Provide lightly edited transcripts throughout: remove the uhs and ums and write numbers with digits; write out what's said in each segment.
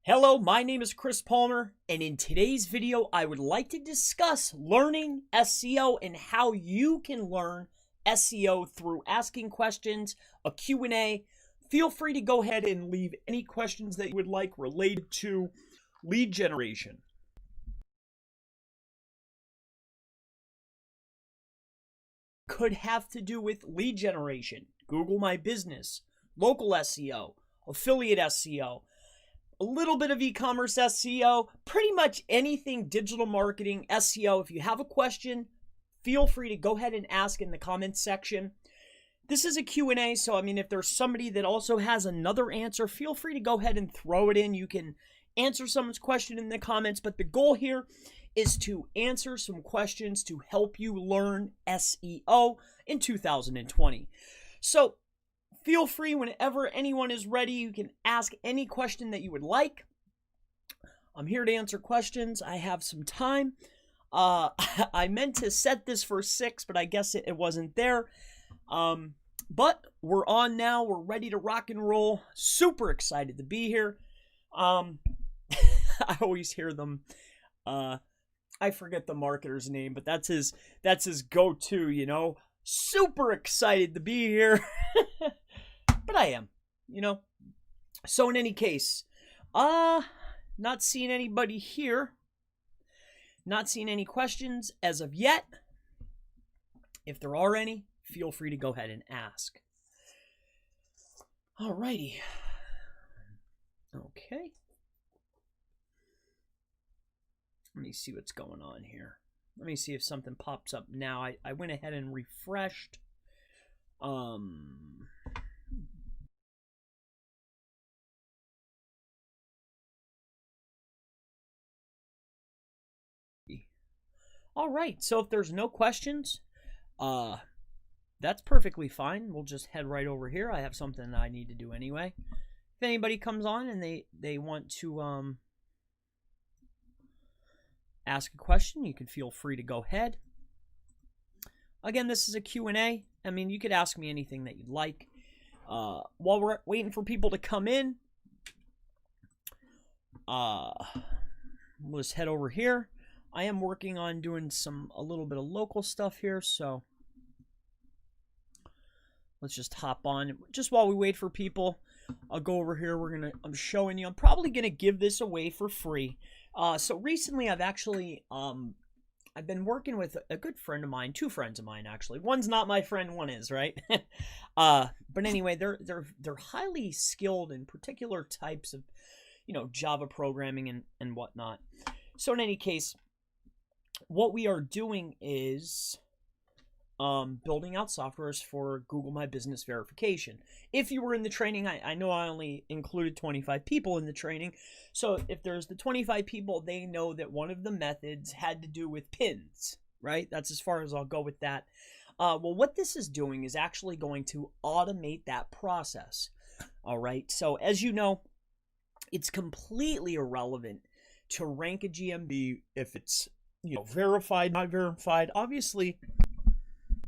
Hello, my name is Chris Palmer, and in today's video, I would like to discuss learning SEO and how you can learn SEO through asking questions, a Q&A. Feel free to go ahead and leave any questions that you would like related to lead generation. Could have to do with lead generation, Google My Business, local SEO, affiliate SEO, a little bit of e-commerce SEO, pretty much anything digital marketing, SEO. If you have a question, feel free to go ahead and ask in the comments section. This is a Q&A, so I mean, if there's somebody that also has another answer, feel free to go ahead and throw it in. You can answer someone's question in the comments, but the goal here is to answer some questions to help you learn SEO in 2020. So feel free whenever anyone is ready. You can ask any question that you would like. I'm here to answer questions. I have some time. I meant to set this for 6, but I guess it wasn't there. But we're on now. We're ready to rock and roll. Super excited to be here. I always hear them. I forget the marketer's name, but that's his go-to, you know. Super excited to be here. But I am, you know. So in any case, not seeing anybody here. Not seeing any questions as of yet. If there are any, feel free to go ahead and ask. Alrighty. Okay. Let me see what's going on here. Let me see if something pops up now. I went ahead and refreshed. All right, so if there's no questions, that's perfectly fine. We'll just head right over here. I have something I need to do anyway. If anybody comes on and they want to ask a question, you can feel free to go ahead. Again, this is a Q&A. I mean, you could ask me anything that you'd like. While we're waiting for people to come in, we'll just head over here. I am working on doing a little bit of local stuff here, so let's just hop on. Just while we wait for people, I'll go over here. I'm showing you. I'm probably gonna give this away for free. So recently, I've actually I've been working with a good friend of mine, 2 friends of mine actually. One's not my friend, one is, right? But anyway, they're highly skilled in particular types of, you know, Java programming and whatnot. So in any case, what we are doing is building out softwares for Google My Business verification. If you were in the training, I know I only included 25 people in the training. So if there's the 25 people, they know that one of the methods had to do with pins, right? That's as far as I'll go with that. Well, what this is doing is actually going to automate that process. All right. So as you know, it's completely irrelevant to rank a GMB if it's, you know, verified, not verified. Obviously,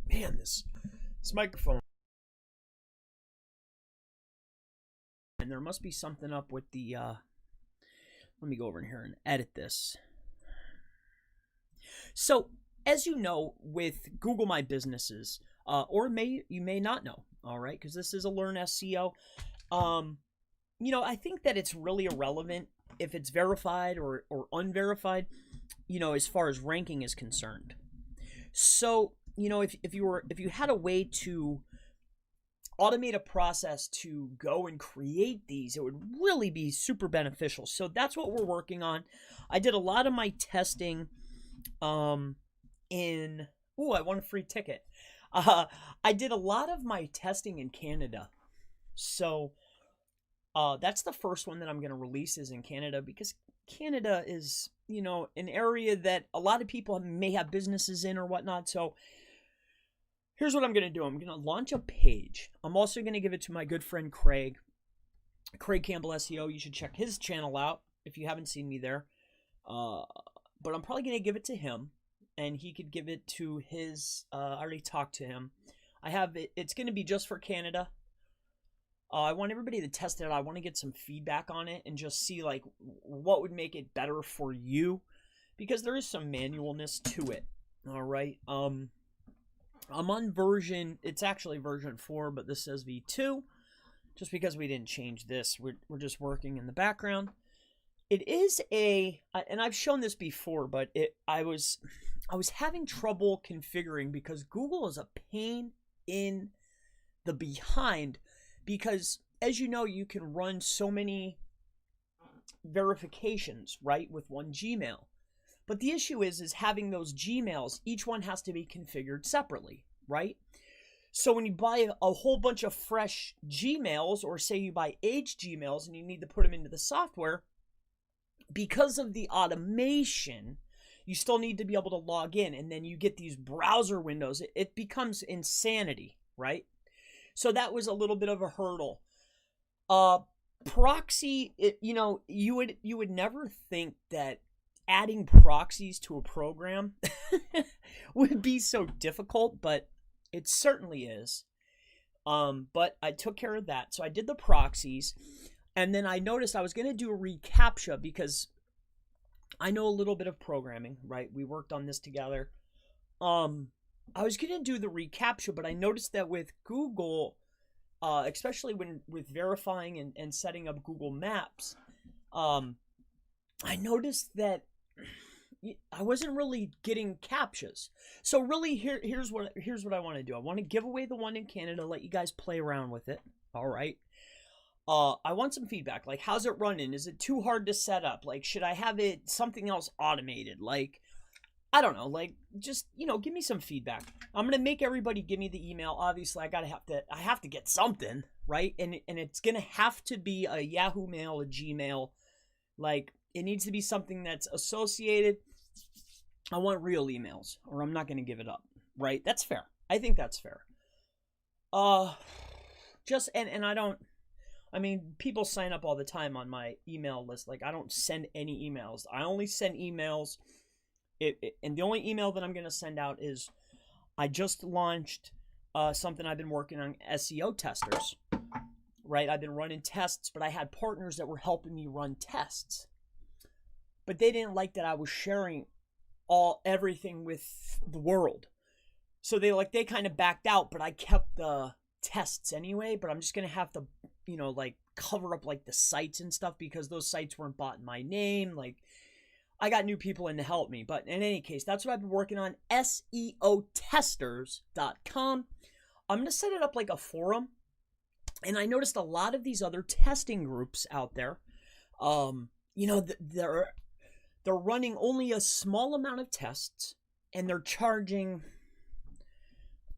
man, this microphone. And there must be something up with the, let me go over here and edit this. So, as you know, with Google My Businesses, or you may not know, all right, because this is a Learn SEO. You know, I think that it's really irrelevant if it's verified or unverified, you know, as far as ranking is concerned. So, you know, if you had a way to automate a process to go and create these, it would really be super beneficial. So that's what we're working on. I did a lot of my testing I won a free ticket. I did a lot of my testing in Canada. So that's the first one that I'm going to release is in Canada, because Canada is, you know, an area that a lot of people may have businesses in or whatnot. So here's what I'm going to do. I'm going to launch a page. I'm also going to give it to my good friend Craig Campbell SEO. You should check his channel out if you haven't seen me there. But I'm probably going to give it to him, and he could give it to his, I already talked to him. I have it. It's going to be just for Canada. I want everybody to test it out. I want to get some feedback on it and just see like what would make it better for you, because there is some manualness to it. All right. I'm on it's actually version 4, but this says V2 just because we didn't change this. We're just working in the background. It is and I've shown this before, but I was having trouble configuring because Google is a pain in the behind, because as you know, you can run so many verifications, right, with one Gmail. But the issue is having those Gmails, each one has to be configured separately, right? So when you buy a whole bunch of fresh Gmails, or say you buy aged Gmails and you need to put them into the software, because of the automation, you still need to be able to log in, and then you get these browser windows. It becomes insanity, right? So that was a little bit of a hurdle. Proxy, you would never think that adding proxies to a program would be so difficult, but it certainly is. But I took care of that. So I did the proxies, and then I noticed I was going to do a reCAPTCHA because I know a little bit of programming, right? We worked on this together. I was going to do the reCAPTCHA, but I noticed that with Google, especially with verifying and setting up Google Maps, I noticed that I wasn't really getting CAPTCHAs. So really, here's what I want to do. I want to give away the one in Canada, let you guys play around with it. All right. I want some feedback. Like, how's it running? Is it too hard to set up? Like, should I have it something else automated? Like, I don't know. Like, just, give me some feedback. I'm gonna make everybody give me the email. Obviously, I have to get something, right? And it's gonna have to be a Yahoo Mail, a Gmail. Like, it needs to be something that's associated. I want real emails, or I'm not gonna give it up, right? That's fair. I think that's fair. People sign up all the time on my email list. Like, I don't send any emails. I only send emails. And the only email that I'm going to send out is, I just launched something I've been working on, SEO testers, right? I've been running tests, but I had partners that were helping me run tests. But they didn't like that I was sharing everything with the world. So they kind of backed out, but I kept the tests anyway. But I'm just going to have to, cover up like the sites and stuff, because those sites weren't bought in my name. Like, I got new people in to help me. But in any case, that's what I've been working on, SEOtesters.com. I'm going to set it up like a forum. And I noticed a lot of these other testing groups out there, they're running only a small amount of tests, and they're charging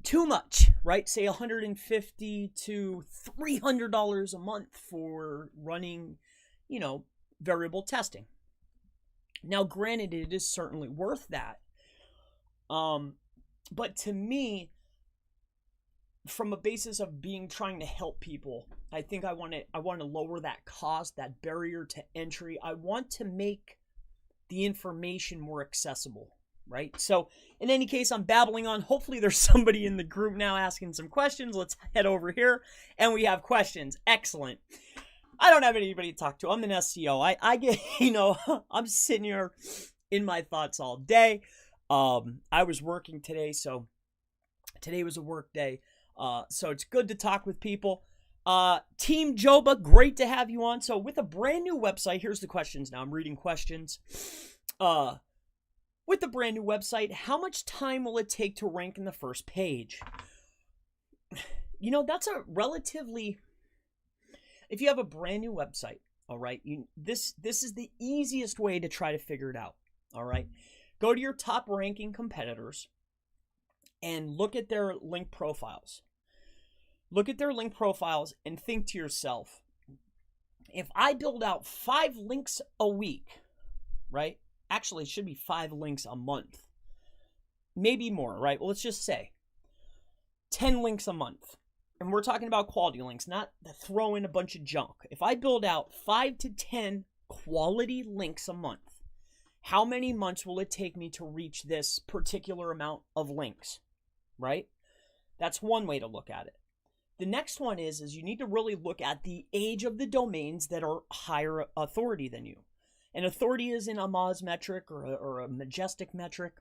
too much, right? Say $150 to $300 a month for running, variable testing. Now, granted, it is certainly worth that. But to me, from a basis of trying to help people, I think I want to lower that cost, that barrier to entry. I want to make the information more accessible, right? So in any case, I'm babbling on. Hopefully there's somebody in the group now asking some questions. Let's head over here, and we have questions. Excellent. I don't have anybody to talk to. I'm an SEO. I get, I'm sitting here in my thoughts all day. I was working today, so today was a work day. So it's good to talk with people. Team Joba, great to have you on. So with a brand new website, here's the questions now. I'm reading questions. With a brand new website, how much time will it take to rank in the first page? That's a relatively... If you have a brand new website, all right, this is the easiest way to try to figure it out, all right? Go to your top ranking competitors and look at their link profiles. Look at their link profiles and think to yourself, if I build out 5 links a week, right? Actually, it should be 5 links a month. Maybe more, right? Well, let's just say 10 links a month. And we're talking about quality links, not throw in a bunch of junk. If I build out 5 to 10 quality links a month, how many months will it take me to reach this particular amount of links, right? That's one way to look at it. The next one is you need to really look at the age of the domains that are higher authority than you. And authority isn't a Moz metric or a Majestic metric.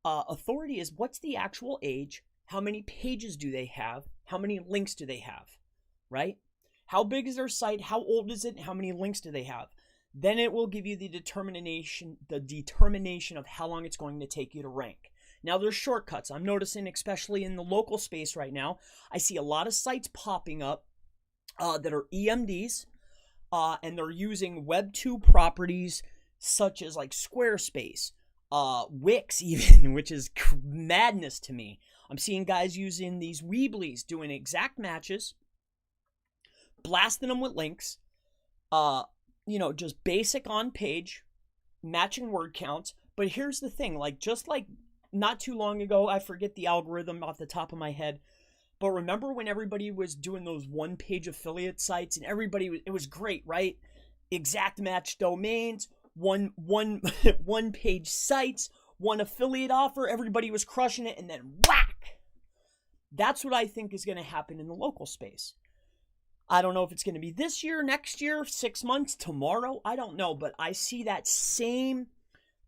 Authority is what's the actual age, how many pages do they have, how many links do they have, right? How big is their site, how old is it, how many links do they have? Then it will give you the determination of how long it's going to take you to rank. Now there's shortcuts. I'm noticing, especially in the local space right now, I see a lot of sites popping up that are EMDs, and they're using Web 2 properties such as like Squarespace, Wix even, which is madness to me. I'm seeing guys using these Weeblies, doing exact matches, blasting them with links, just basic on page, matching word counts. But here's the thing, just like not too long ago, I forget the algorithm off the top of my head, but remember when everybody was doing those one-page affiliate sites and it was great, right? Exact match domains, one page sites, one affiliate offer, everybody was crushing it, and then whack! That's what I think is going to happen in the local space. I don't know if it's going to be this year, next year, 6 months, tomorrow, I don't know, but I see that same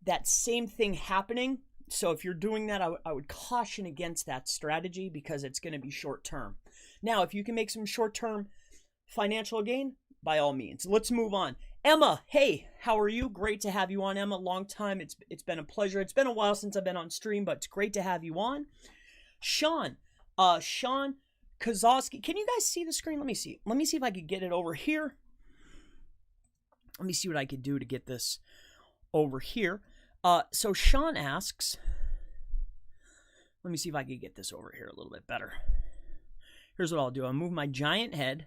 thing happening. So if you're doing that, I would caution against that strategy because it's going to be short term. Now, if you can make some short term financial gain, by all means. Let's move on. Emma, hey, how are you? Great to have you on, Emma. Long time. It's been a pleasure. It's been a while since I've been on stream, but it's great to have you on. Sean Kozowski. Can you guys see the screen? Let me see. Let me see if I could get it over here. Let me see what I could do to get this over here. So Sean asks, let me see if I can get this over here a little bit better. Here's what I'll do. I'll move my giant head.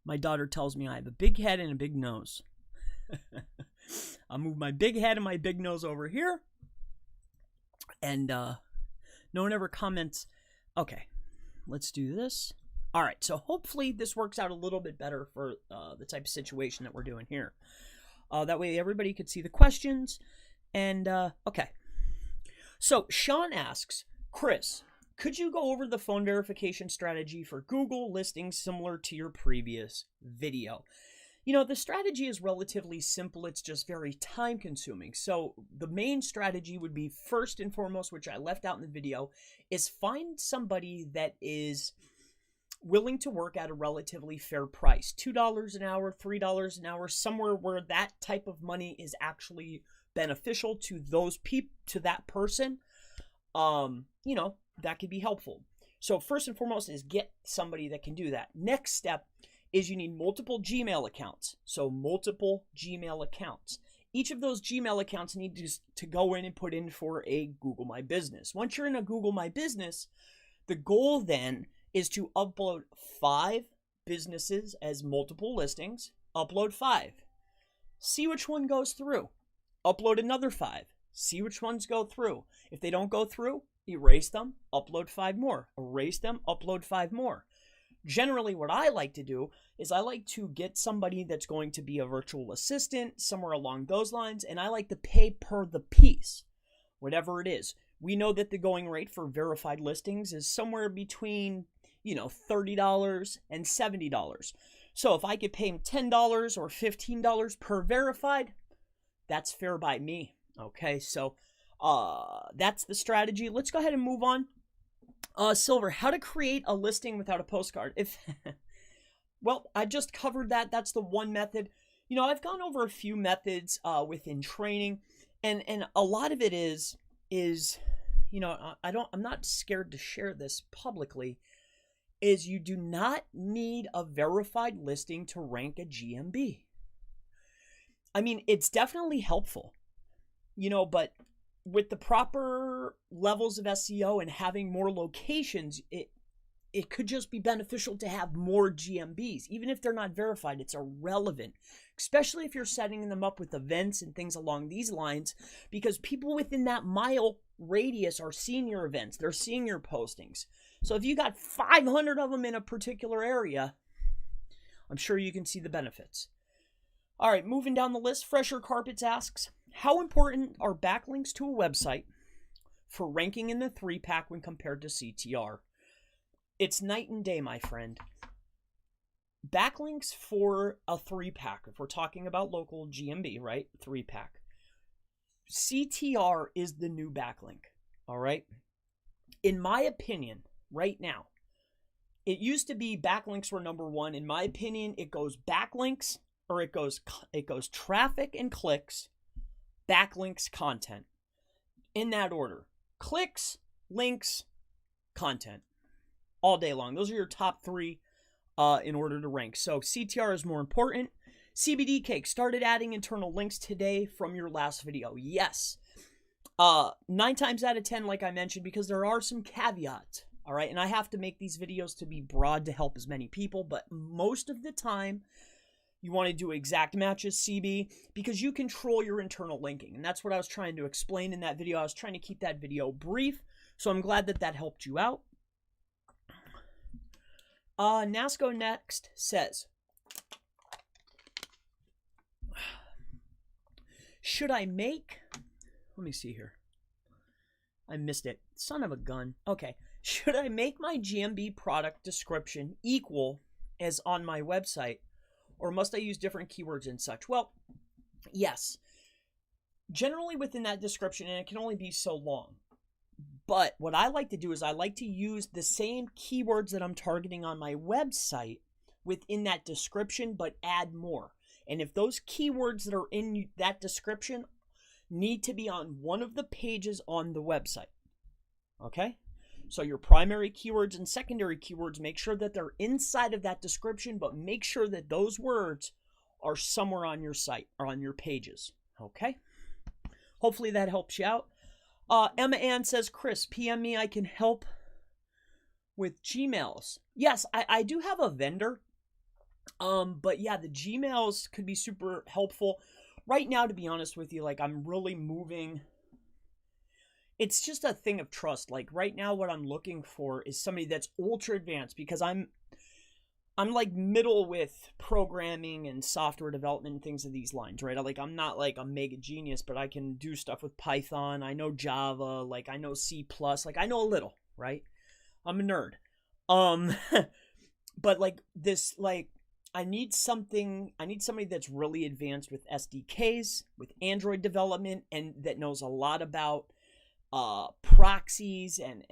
My daughter tells me I have a big head and a big nose. I'll move my big head and my big nose over here. And no one ever comments. Okay, let's do this. All right, so hopefully this works out a little bit better for the type of situation that we're doing here. That way everybody could see the questions. And, okay. So Sean asks, Chris, could you go over the phone verification strategy for Google listings similar to your previous video? The strategy is relatively simple. It's just very time consuming. So the main strategy would be, first and foremost, which I left out in the video, is find somebody that is willing to work at a relatively fair price. $2 an hour, $3 an hour, somewhere where that type of money is actually beneficial to those people, to that person. That could be helpful. So first and foremost is get somebody that can do that. Next step is you need multiple Gmail accounts. So multiple Gmail accounts. Each of those Gmail accounts need to go in and put in for a Google My Business. Once you're in a Google My Business, the goal then is to upload 5 businesses as multiple listings. Upload 5. See which one goes through. Upload another 5. See which ones go through. If they don't go through, erase them, upload 5 more. Erase them, upload 5 more. Generally, what I like to do is I like to get somebody that's going to be a virtual assistant, somewhere along those lines, and I like to pay per the piece, whatever it is. We know that the going rate for verified listings is somewhere between, $30 and $70. So if I could pay them $10 or $15 per verified, that's fair by me. Okay, so that's the strategy. Let's go ahead and move on. Silver, how to create a listing without a postcard. Well, I just covered that. That's the one method. I've gone over a few methods within training, and a lot of it is I'm not scared to share this publicly, is you do not need a verified listing to rank a GMB. I mean, it's definitely helpful, but with the proper levels of SEO and having more locations, it could just be beneficial to have more GMBs. Even if they're not verified, it's irrelevant, especially if you're setting them up with events and things along these lines, because people within that mile radius are seeing your events. They're seeing your postings. So if you got 500 of them in a particular area, I'm sure you can see the benefits. All right, moving down the list, Fresher Carpets asks, how important are backlinks to a website for ranking in the 3-pack when compared to CTR? It's night and day, my friend. Backlinks for a 3-pack, if we're talking about local GMB, right? 3-pack. CTR is the new backlink, all right? In my opinion, right now, it used to be backlinks were number one. In my opinion, it goes backlinks, or it goes traffic and clicks, backlinks, content. In that order. Clicks, links, content. All day long. Those are your top 3 in order to rank. So CTR is more important. CBD Cake started adding internal links today from your last video. Yes. 9 times out of 10, like I mentioned, because there are some caveats. All right. And I have to make these videos to be broad to help as many people. But most of the time, you want to do exact matches, CB, because you control your internal linking. And that's what I was trying to explain in that video. I was trying to keep that video brief. So I'm glad that that helped you out. Nasco Next says, should I make, let me see here. I missed it. Son of a gun. Okay. Should I make my GMB product description equal as on my website, or must I use different keywords and such? Well, yes. Generally within that description, and it can only be so long. But what I like to do is I like to use the same keywords that I'm targeting on my website within that description, but add more. And if those keywords that are in that description need to be on one of the pages on the website. Okay? So your primary keywords and secondary keywords, make sure that they're inside of that description, but make sure that those words are somewhere on your site or on your pages. Okay? Hopefully that helps you out. Emma Ann says, Chris, PM me, I can help with Gmails. Yes, I do have a vendor. But yeah, the Gmails could be super helpful. Right now, to be honest with you, like I'm really moving. It's just a thing of trust. Like right now, what I'm looking for is somebody that's ultra advanced, because I'm like middle with programming and software development and things of these lines, right? I'm not like a mega genius, but I can do stuff with Python. I know Java, like I know C+, like I know a little, right? I'm a nerd. But like this, like I need somebody that's really advanced with SDKs, with Android development, and that knows a lot about proxies and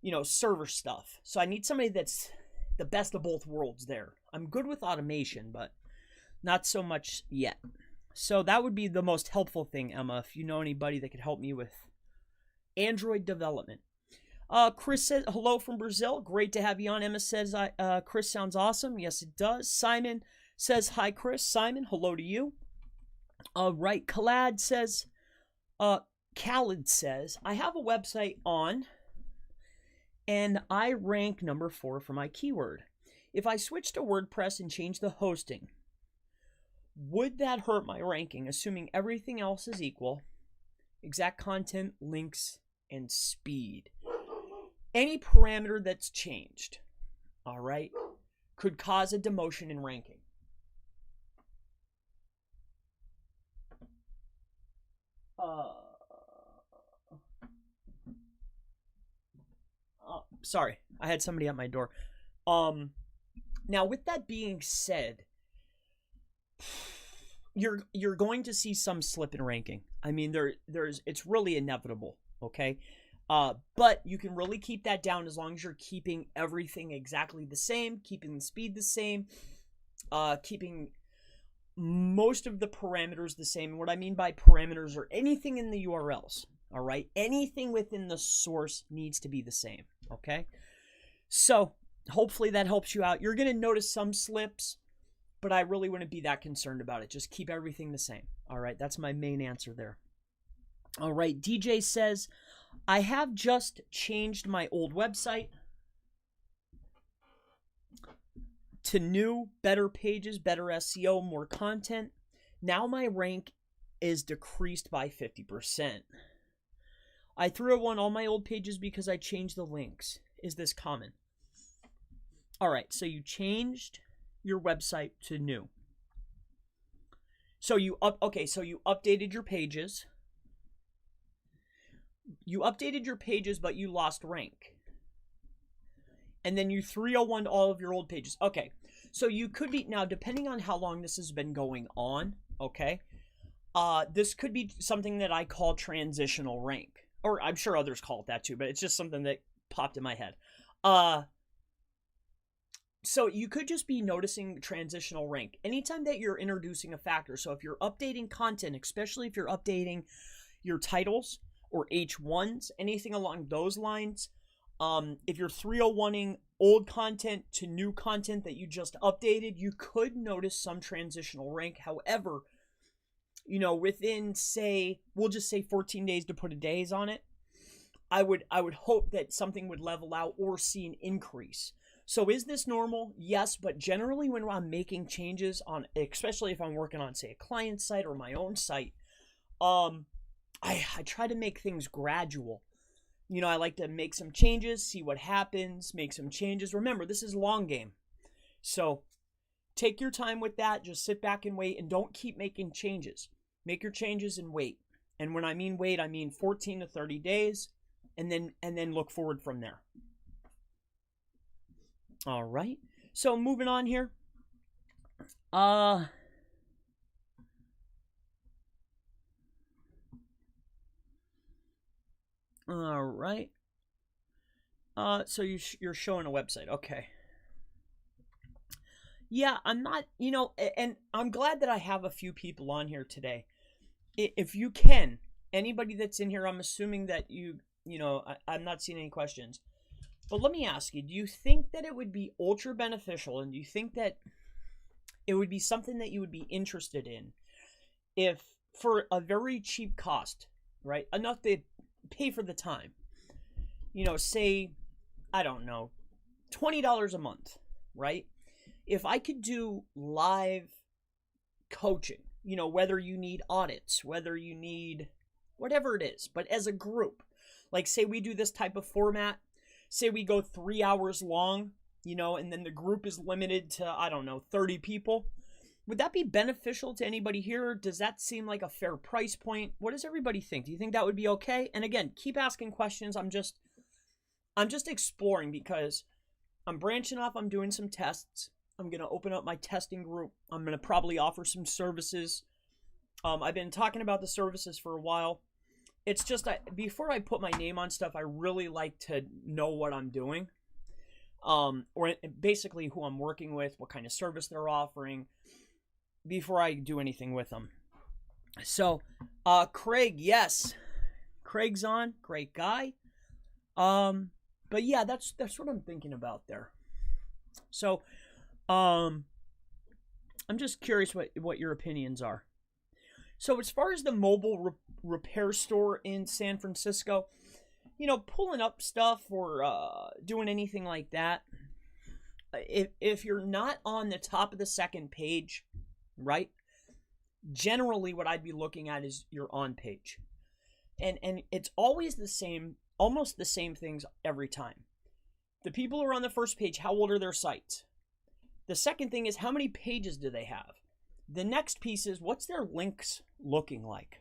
you know, server stuff. So I need somebody that's the best of both worlds there. I'm good with automation, but not so much yet. So that would be the most helpful thing, Emma, if you know anybody that could help me with Android development. Chris says, hello from Brazil. Great to have you on. Emma says, Chris sounds awesome. Yes, it does. Simon says, hi, Chris. Simon, hello to you. Right. Khaled says, I have a website on, and I rank number 4 for my keyword. If I switch to WordPress and change the hosting, would that hurt my ranking, assuming everything else is equal? Exact content, links, and speed. Any parameter that's changed, all right, could cause a demotion in ranking. Sorry, I had somebody at my door. Now, with that being said, you're going to see some slip in ranking. I mean, it's really inevitable, okay? But you can really keep that down as long as you're keeping everything exactly the same, keeping the speed the same, keeping most of the parameters the same. And what I mean by parameters are anything in the URLs, all right? Anything within the source needs to be the same, okay? So hopefully that helps you out. You're going to notice some slips, but I really wouldn't be that concerned about it. Just keep everything the same, all right? That's my main answer there. All right, DJ says, I have just changed my old website to new, better pages, better SEO, more content. Now my rank is decreased by 50%. I threw away all my old pages because I changed the links. Is this common? All right, so you changed your website to new. So you updated your pages. You updated your pages, but you lost rank. and then you 301 all of your old pages. Okay, so you could be, now depending on how long this has been going on, okay, this could be something that I call transitional rank, or I'm sure others call it that too, but it's just something that popped in my head. So you could just be noticing transitional rank anytime that you're introducing a factor. So if you're updating content, especially if you're updating your titles or H1s, anything along those lines, if you're 301ing old content to new content that you just updated, you could notice some transitional rank. However, you know, within, say, we'll just say 14 days to put a days on it, I would hope that something would level out or see an increase. So is this normal? Yes, but generally when I'm making changes on, especially if I'm working on, say, a client site or my own site, I try to make things gradual. You know, I like to make some changes, see what happens, make some changes. Remember, this is long game. So take your time with that. Just sit back and wait, and don't keep making changes. Make your changes and wait. And when I mean wait, I mean 14 to 30 days, and then look forward from there. All right. So moving on here. All right. So you're showing a website. Okay. Yeah, I'm not, you know, and I'm glad that I have a few people on here today. If you can, anybody that's in here, I'm assuming that you know, I'm not seeing any questions. But let me ask you, do you think that it would be ultra beneficial, and do you think that it would be something that you would be interested in if, for a very cheap cost, right, enough to pay for the time, you know, say, I don't know, $20 a month, right? If I could do live coaching, you know, whether you need audits, whether you need whatever it is, but as a group, like say we do this type of format, say we go 3 hours long, you know, and then the group is limited to, I don't know, 30 people. Would that be beneficial to anybody here? Does that seem like a fair price point? What does everybody think? Do you think that would be okay? And again, keep asking questions. I'm just exploring, because I'm branching off. I'm doing some tests. I'm going to open up my testing group. I'm going to probably offer some services. I've been talking about the services for a while. It's just, before I put my name on stuff, I really like to know what I'm doing. Or basically who I'm working with, what kind of service they're offering, before I do anything with them. So, Craig, yes. Craig's on. Great guy. But yeah, that's what I'm thinking about there. So, I'm just curious what your opinions are. So as far as the mobile repair store in San Francisco, you know, pulling up stuff or doing anything like that, if you're not on the top of the second page, right, generally what I'd be looking at is your on page. And it's always the same, almost the same things every time. The people who are on the first page, how old are their sites? The second thing is, how many pages do they have? The next piece is, what's their links looking like?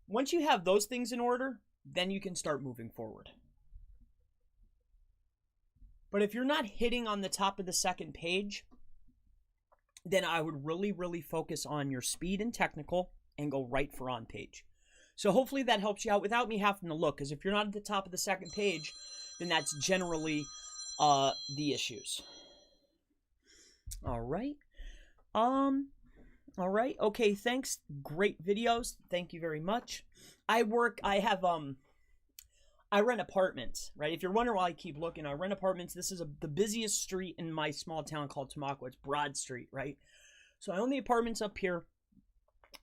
Once you have those things in order, then you can start moving forward. But if you're not hitting on the top of the second page, then I would really, really focus on your speed and technical and go right for on page. So hopefully that helps you out without me having to look, because if you're not at the top of the second page, then that's generally the issues. All right. All right. Okay, thanks. Great videos. Thank you very much. I rent apartments, right? If you're wondering why I keep looking, I rent apartments. This is the busiest street in my small town called Tamaqua. It's Broad Street, right? So I own the apartments up here,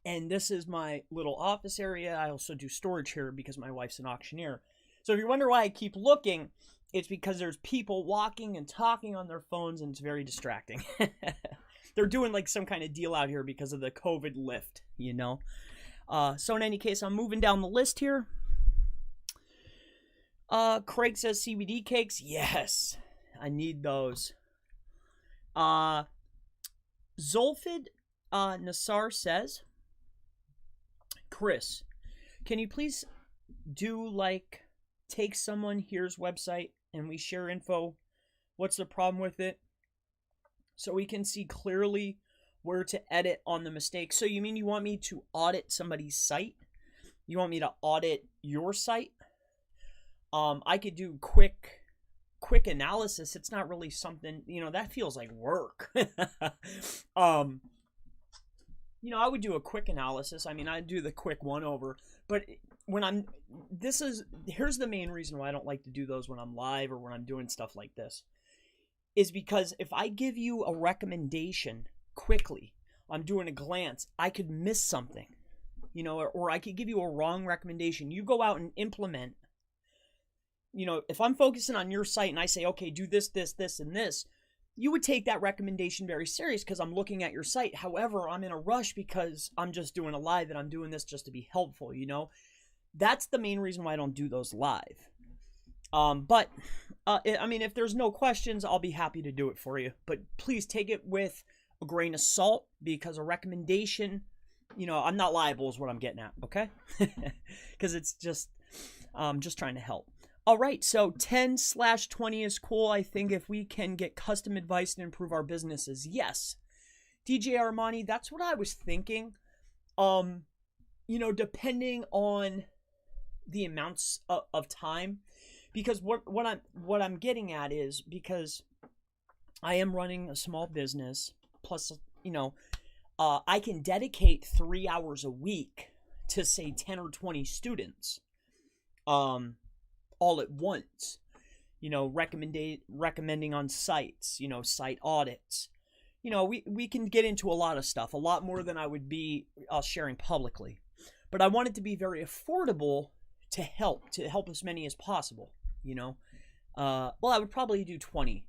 and this is my little office area. I also do storage here because my wife's an auctioneer. So if you wonder why I keep looking, it's because there's people walking and talking on their phones, and it's very distracting. They're doing like some kind of deal out here because of the COVID lift, you know? So in any case, I'm moving down the list here. Craig says CBD cakes. Yes, I need those. Zulfid Nassar says, Chris, can you please do like take someone here's website and we share info. What's the problem with it? So we can see clearly where to edit on the mistakes. So you mean you want me to audit somebody's site? You want me to audit your site? I could do quick analysis. It's not really something, that feels like work. I would do a quick analysis. I mean, I'd do the quick one over, but here's the main reason why I don't like to do those when I'm live or when I'm doing stuff like this, is because if I give you a recommendation quickly, I'm doing a glance, I could miss something, or I could give you a wrong recommendation. You go out and implement, if I'm focusing on your site and I say, okay, do this, this, this, and this, you would take that recommendation very serious because I'm looking at your site. However, I'm in a rush because I'm just doing a live and I'm doing this just to be helpful, That's the main reason why I don't do those live. If there's no questions, I'll be happy to do it for you. But please take it with a grain of salt, because a recommendation, I'm not liable is what I'm getting at, okay? Because it's just trying to help. All right, so 10/20 is cool. I think if we can get custom advice and improve our businesses, yes. DJ Armani, that's what I was thinking. Depending on the amounts of time, because what I'm getting at is, because I am running a small business, plus I can dedicate 3 hours a week to say 10 or 20 students. All at once, recommending on sites, site audits. We can get into a lot of stuff, a lot more than I would be sharing publicly. But I want it to be very affordable to help as many as possible, I would probably do 20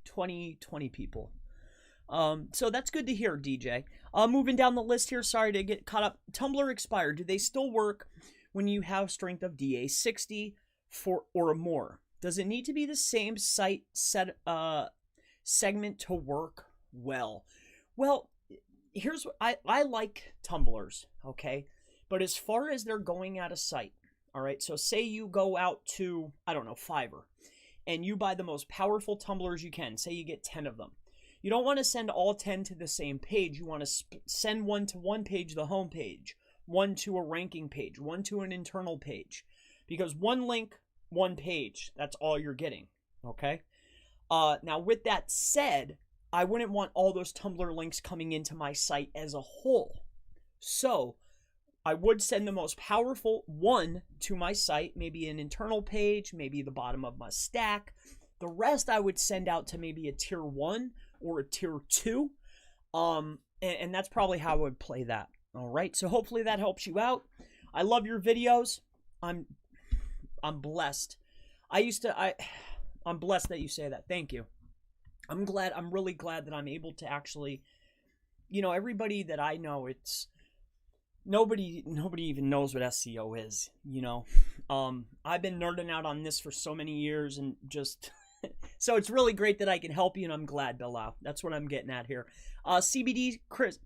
people. So that's good to hear, DJ. Moving down the list here, sorry to get caught up. Tumbler expired. Do they still work when you have strength of DA 60 or more? Does it need to be the same site segment to work well? Well, here's what I like tumblers, okay? But as far as they're going at a site, all right, so say you go out to, I don't know, Fiverr, and you buy the most powerful tumblers you can. Say you get 10 of them. You don't want to send all 10 to the same page. You want to send one to one page, the home page, one to a ranking page, one to an internal page. Because one link, one page, that's all you're getting, okay? Now, with that said, I wouldn't want all those Tumbler links coming into my site as a whole. So I would send the most powerful one to my site, maybe an internal page, maybe the bottom of my stack. The rest I would send out to maybe a tier 1 or a tier 2. And that's probably how I would play that. All right, so hopefully that helps you out. I love your videos. I'm blessed. I'm blessed that you say that. Thank you. I'm really glad that I'm able to actually, everybody that I know, it's nobody even knows what SEO is, I've been nerding out on this for so many years, and just so it's really great that I can help you, and I'm glad, Bilal. That's what I'm getting at here. CBD Chris,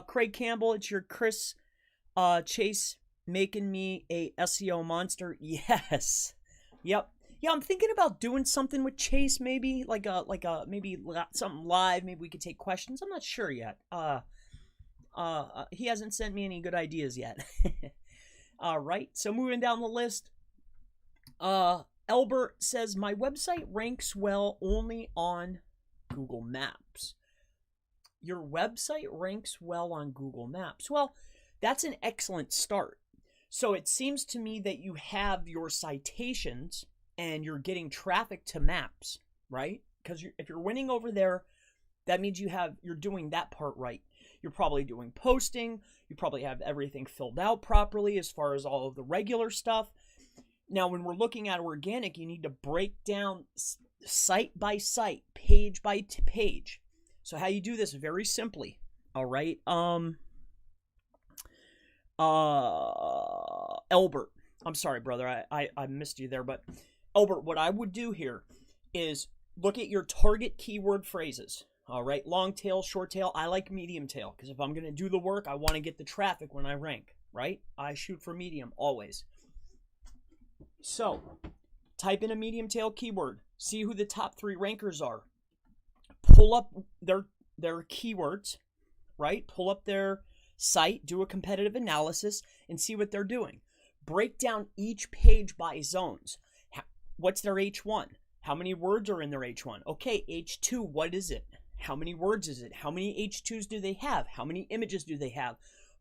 Craig Campbell, it's your Chris Chase making me a SEO monster. Yes. Yep. Yeah, I'm thinking about doing something with Chase, maybe like maybe something live. Maybe we could take questions. I'm not sure yet. He hasn't sent me any good ideas yet. All right, so moving down the list. Albert says, my website ranks well only on Google Maps. Your website ranks well on Google Maps. Well, that's an excellent start. So it seems to me that you have your citations and you're getting traffic to maps, right? Because if you're winning over there, that means you're doing that part right. You're probably doing posting. You probably have everything filled out properly as far as all of the regular stuff. Now, when we're looking at organic, you need to break down site by site, page by page. So how you do this very simply, all right? Albert, I'm sorry, brother, I missed you there, but Albert, what I would do here is look at your target keyword phrases. All right, long tail, short tail. I like medium tail because if I'm going to do the work, I want to get the traffic when I rank, right? I shoot for medium always. So type in a medium tail keyword. See who the top 3 rankers are. Pull up their keywords, right? Pull up their site, do a competitive analysis, and see what they're doing. Break down each page by zones. What's their H1? How many words are in their H1? Okay, H2, what is it? How many words is it? How many H2s do they have? How many images do they have?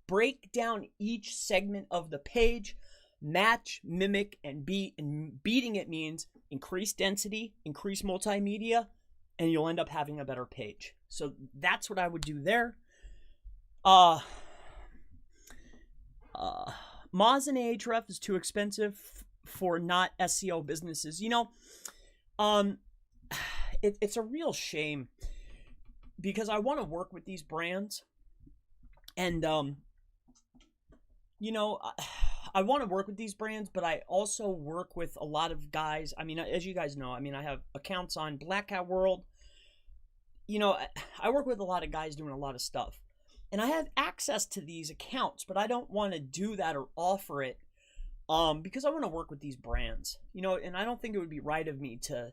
Break down each segment of the page, match, mimic, and beat. And beating it means increase density, increase multimedia, and you'll end up having a better page. So that's what I would do there. Moz and Ahrefs is too expensive for not SEO businesses. You know, it's a real shame because I want to work with these brands, and you know, I want to work with these brands, but I also work with a lot of guys. I mean, as you guys know, I mean, I have accounts on Black Hat World. You know, I work with a lot of guys doing a lot of stuff, and I have access to these accounts, but I don't want to do that or offer it because I want to work with these brands, you know, and I don't think it would be right of me to,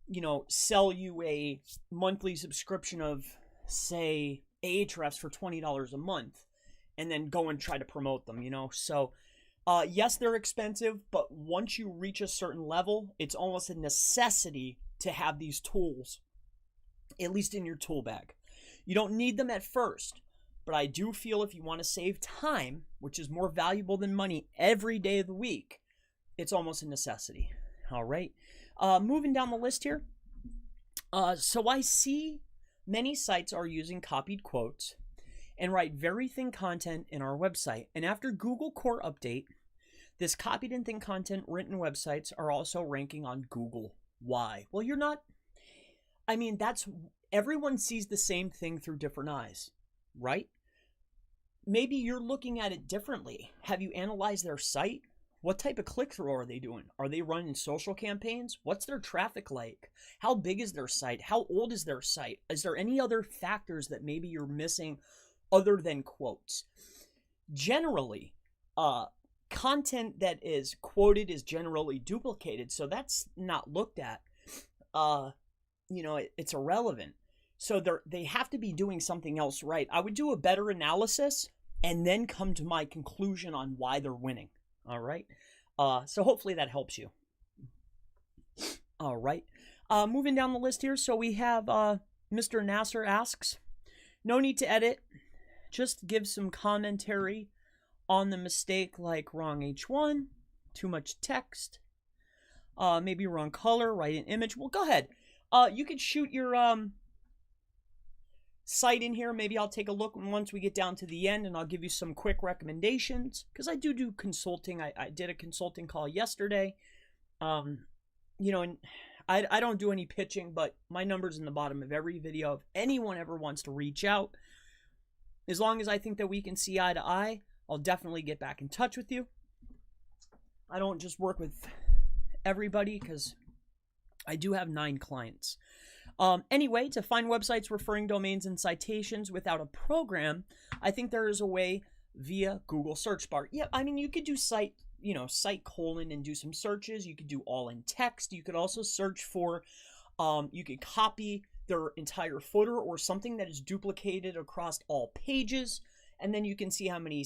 you know, sell you a monthly subscription of, say, Ahrefs for $20 a month and then go and try to promote them, you know. So yes, they're expensive, but once you reach a certain level, it's almost a necessity to have these tools, at least in your tool bag. You don't need them at first, but I do feel if you want to save time, which is more valuable than money every day of the week, it's almost a necessity. All right. Moving down the list here. So I see many sites are using copied quotes and write very thin content in our website. And after Google Core Update, this copied and thin content written websites are also ranking on Google. Why? Well, you're not, I mean, everyone sees the same thing through different eyes, right? Maybe you're looking at it differently. Have you analyzed their site? What type of click-through are they doing? Are they running social campaigns? What's their traffic like? How big is their site? How old is their site? Is there any other factors that maybe you're missing other than quotes? Generally, content that is quoted is generally duplicated, so that's not looked at. You know, it's irrelevant. So they have to be doing something else right. I would do a better analysis and then come to my conclusion on why they're winning. All right. So hopefully that helps you. All right. Moving down the list here. So we have Mr. Nasser asks, no need to edit. Just give some commentary on the mistake, like wrong H1, too much text, maybe wrong color, write an image. Well, go ahead. You could shoot your site in here. Maybe I'll take a look once we get down to the end, and I'll give you some quick recommendations, because I do consulting. I did a consulting call yesterday. You know, and I don't do any pitching, but my number's in the bottom of every video. If anyone ever wants to reach out, as long as I think that we can see eye to eye, I'll definitely get back in touch with you. I don't just work with everybody, because I do have 9 clients. Anyway, to find websites, referring domains, and citations without a program, I think there is a way via Google search bar. Yeah, I mean, you could do site colon and do some searches. You could do all in text. You could also search for, you could copy their entire footer or something that is duplicated across all pages. And then you can see how many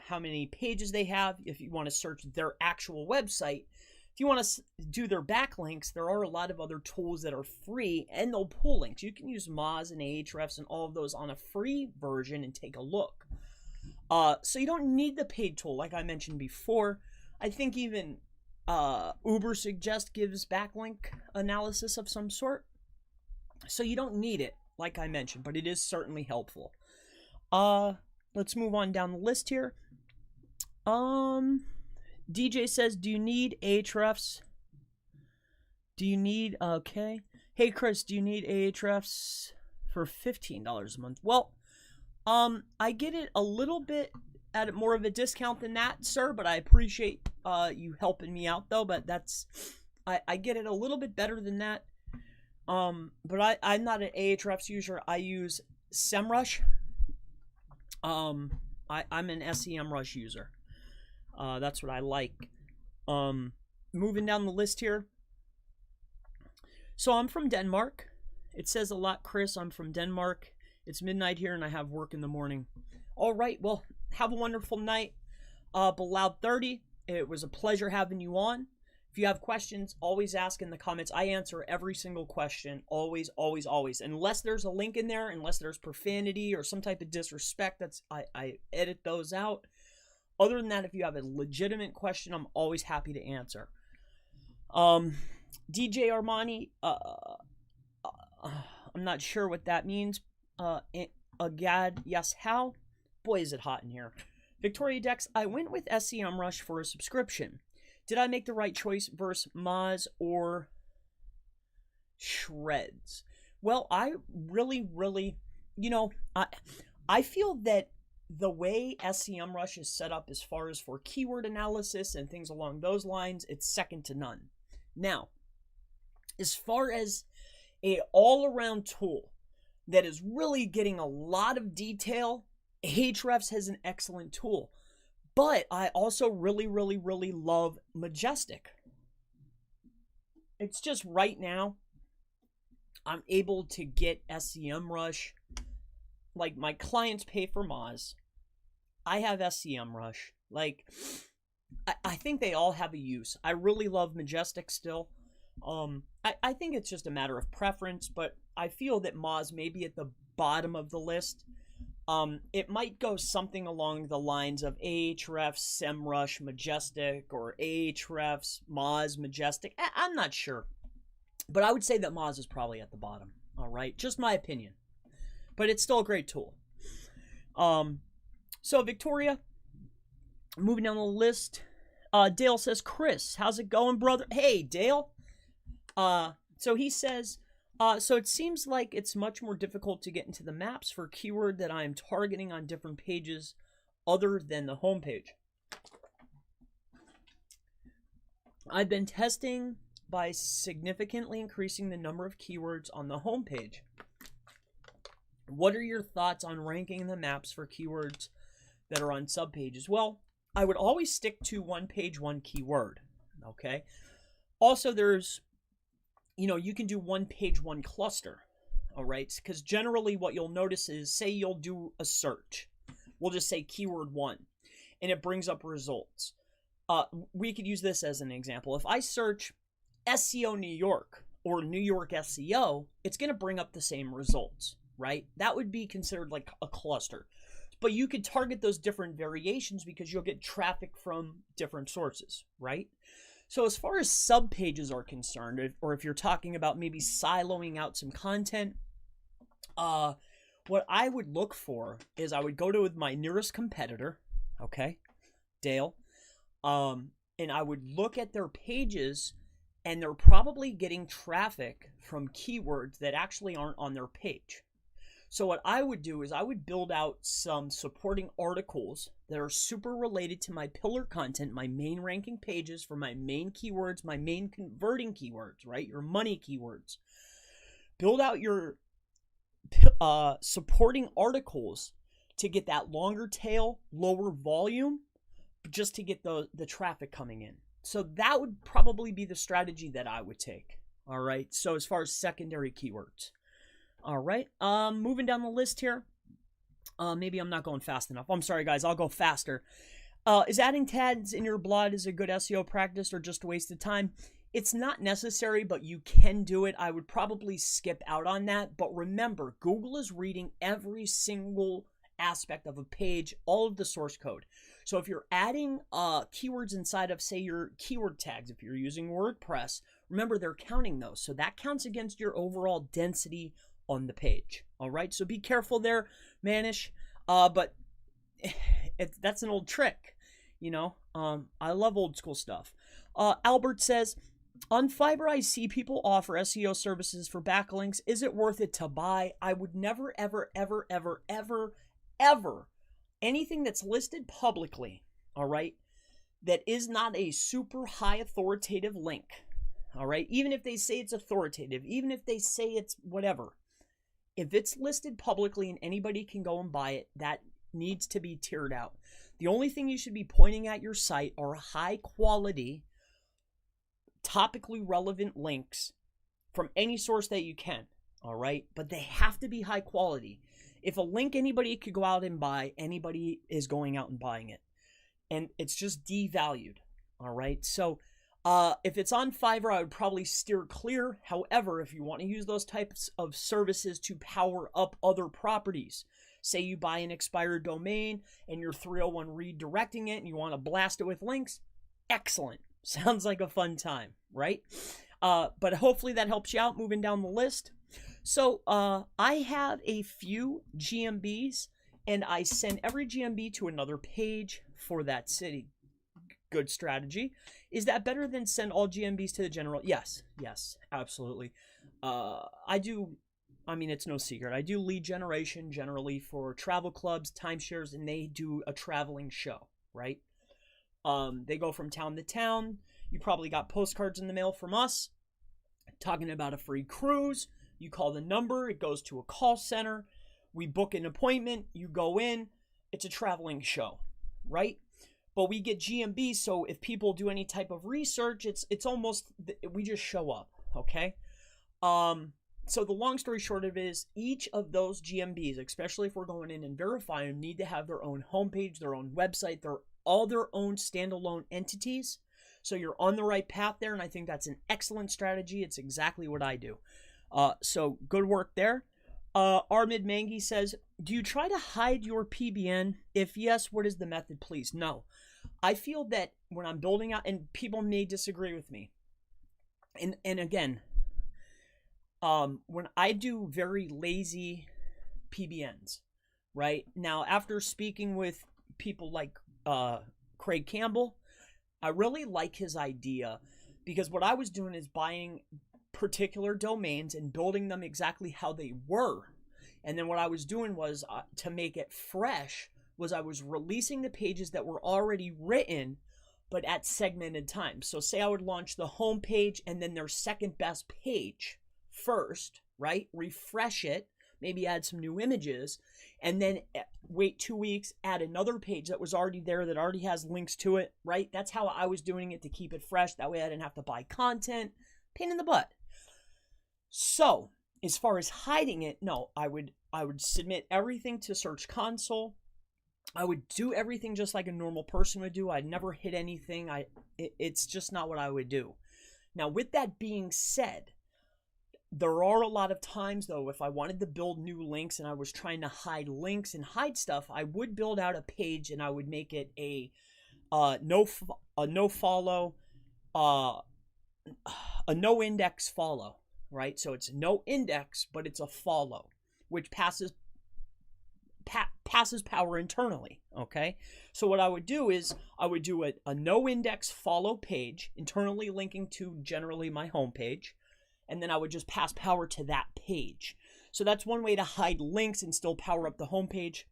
how many pages they have. If you want to search their actual website, if you want to do their backlinks, there are a lot of other tools that are free and they'll pull links. You can use Moz and Ahrefs and all of those on a free version and take a look. So you don't need the paid tool like I mentioned before. I think even Ubersuggest gives backlink analysis of some sort. So you don't need it like I mentioned, but it is certainly helpful. Let's move on down the list here. DJ says, do you need Ahrefs? Do you need, okay. Hey, Chris, do you need Ahrefs for $15 a month? Well, I get it a little bit at more of a discount than that, sir, but I appreciate you helping me out, though, but I get it a little bit better than that. But I'm not an Ahrefs user. I use SEMRush. I'm an SEMRush user. That's what I like. Moving down the list here. So I'm from Denmark. It says a lot, Chris. I'm from Denmark. It's midnight here and I have work in the morning. All right, well, have a wonderful night. Beloud 30, it was a pleasure having you on. If you have questions, always ask in the comments. I answer every single question, always, always, always. Unless there's a link in there, unless there's profanity or some type of disrespect, I edit those out. Other than that, if you have a legitimate question, I'm always happy to answer. DJ Armani, I'm not sure what that means. Agad, yes, how? Boy, is it hot in here. Victoria Dex, I went with SEMRush for a subscription. Did I make the right choice versus Moz or Shreds? Well, I really, I feel that the way SEMRush is set up as far as for keyword analysis and things along those lines, it's second to none. Now, as far as a all-around tool that is really getting a lot of detail, Ahrefs has an excellent tool. But I also really love Majestic. It's just right now, I'm able to get SEMRush. Like, my clients pay for Moz. I have SEMRush. Like, I think they all have a use. I really love Majestic still. I think it's just a matter of preference, but I feel that Moz may be at the bottom of the list. It might go something along the lines of Ahrefs, SEMRush, Majestic, or Ahrefs, Moz, Majestic. I'm not sure. But I would say that Moz is probably at the bottom. All right? Just my opinion. But it's still a great tool. So, Victoria, moving down the list. Dale says, Chris, how's it going, brother? Hey, Dale. So he says, so it seems like it's much more difficult to get into the maps for a keyword that I am targeting on different pages other than the homepage. I've been testing by significantly increasing the number of keywords on the homepage. What are your thoughts on ranking the maps for keywords that are on subpages? Well, I would always stick to one page, one keyword. Okay. Also, there's, you can do one page, one cluster. All right. Because generally what you'll notice is, say you'll do a search. We'll just say keyword 1 and it brings up results. We could use this as an example. If I search SEO New York or New York SEO, it's going to bring up the same results, right? That would be considered like a cluster. But you could target those different variations because you'll get traffic from different sources, right? So as far as subpages are concerned, or if you're talking about maybe siloing out some content, what I would look for is I would go to my nearest competitor, okay, Dale, and I would look at their pages, and they're probably getting traffic from keywords that actually aren't on their page. So what I would do is I would build out some supporting articles that are super related to my pillar content, my main ranking pages for my main keywords, my main converting keywords, right? Your money keywords. Build out your supporting articles to get that longer tail, lower volume, just to get the traffic coming in. So that would probably be the strategy that I would take. All right. So as far as secondary keywords. All right. Moving down the list here. Maybe I'm not going fast enough. I'm sorry, guys. I'll go faster. Is adding tags in your blog is a good SEO practice or just a waste of time? It's not necessary, but you can do it. I would probably skip out on that. But remember, Google is reading every single aspect of a page, all of the source code. So if you're adding keywords inside of, say, your keyword tags, if you're using WordPress, remember they're counting those. So that counts against your overall density on the page. All right. So be careful there, Manish. But that's an old trick. I love old school stuff. Albert says, on Fiverr, I see people offer SEO services for backlinks. Is it worth it to buy? I would never, ever, ever, ever, ever, ever, anything that's listed publicly, all right, that is not a super high authoritative link, all right, even if they say it's authoritative, even if they say it's whatever, if it's listed publicly and anybody can go and buy it, that needs to be tiered out. The only thing you should be pointing at your site are high quality, topically relevant links from any source that you can, all right? But they have to be high quality. If a link anybody could go out and buy, anybody is going out and buying it. And it's just devalued, all right? So if it's on Fiverr, I would probably steer clear. However, if you want to use those types of services to power up other properties, say you buy an expired domain and you're 301 redirecting it and you want to blast it with links, excellent. Sounds like a fun time, right? But hopefully that helps you out moving down the list. So I have a few GMBs and I send every GMB to another page for that city. Good strategy. Is that better than send all GMBs to the general? Yes, absolutely. It's no secret. I do lead generation generally for travel clubs, timeshares, and they do a traveling show, right? They go from town to town. You probably got postcards in the mail from us talking about a free cruise. You call the number, it goes to a call center. We book an appointment, you go in. It's a traveling show, right? But we get GMB, so if people do any type of research, it's almost, we just show up, okay? So the long story short of it is, each of those GMBs, especially if we're going in and verifying, need to have their own homepage, their own website, all their own standalone entities. So you're on the right path there, and I think that's an excellent strategy. It's exactly what I do. So good work there. Midmang says, do you try to hide your PBN? If yes, what is the method, please? No. I feel that when I'm building out, and people may disagree with me, and again, when I do very lazy PBNs, right? Now, after speaking with people like Craig Campbell, I really like his idea, because what I was doing is buying particular domains and building them exactly how they were. And then what I was doing was, to make it fresh, was I was releasing the pages that were already written, but at segmented times. So say I would launch the home page and then their second best page first, right? Refresh it, maybe add some new images, and then wait 2 weeks, add another page that was already there that already has links to it, right? That's how I was doing it to keep it fresh. That way I didn't have to buy content. Pain in the butt. So as far as hiding it, no, I would submit everything to Search Console. I would do everything just like a normal person would do. I'd never hit anything. It's just not what I would do. Now, with that being said, there are a lot of times, though, if I wanted to build new links and I was trying to hide links and hide stuff, I would build out a page and I would make it a no follow, a no index follow, right? So it's no index, but it's a follow, which passes power internally, okay? So what I would do is I would do a no index follow page, internally linking to generally my home page, and then I would just pass power to that page. So that's one way to hide links and still power up the home page,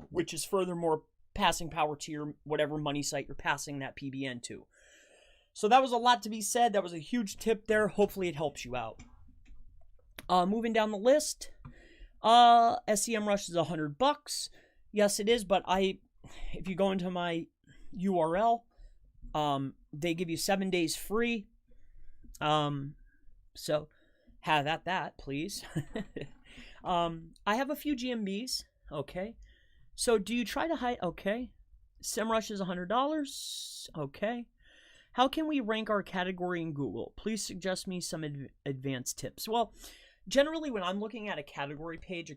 which is furthermore passing power to your whatever money site you're passing that PBN to. So that was a lot to be said. That was a huge tip there. Hopefully it helps you out. Moving down the list, SEMRush is $100. Yes, it is, but if you go into my URL, they give you 7 days free. So have at that, please. I have a few GMBs. Okay. So do you try to hide? Okay. SEMRush is $100. Okay. How can we rank our category in Google? Please suggest me some advanced tips. Well, generally when I'm looking at a category page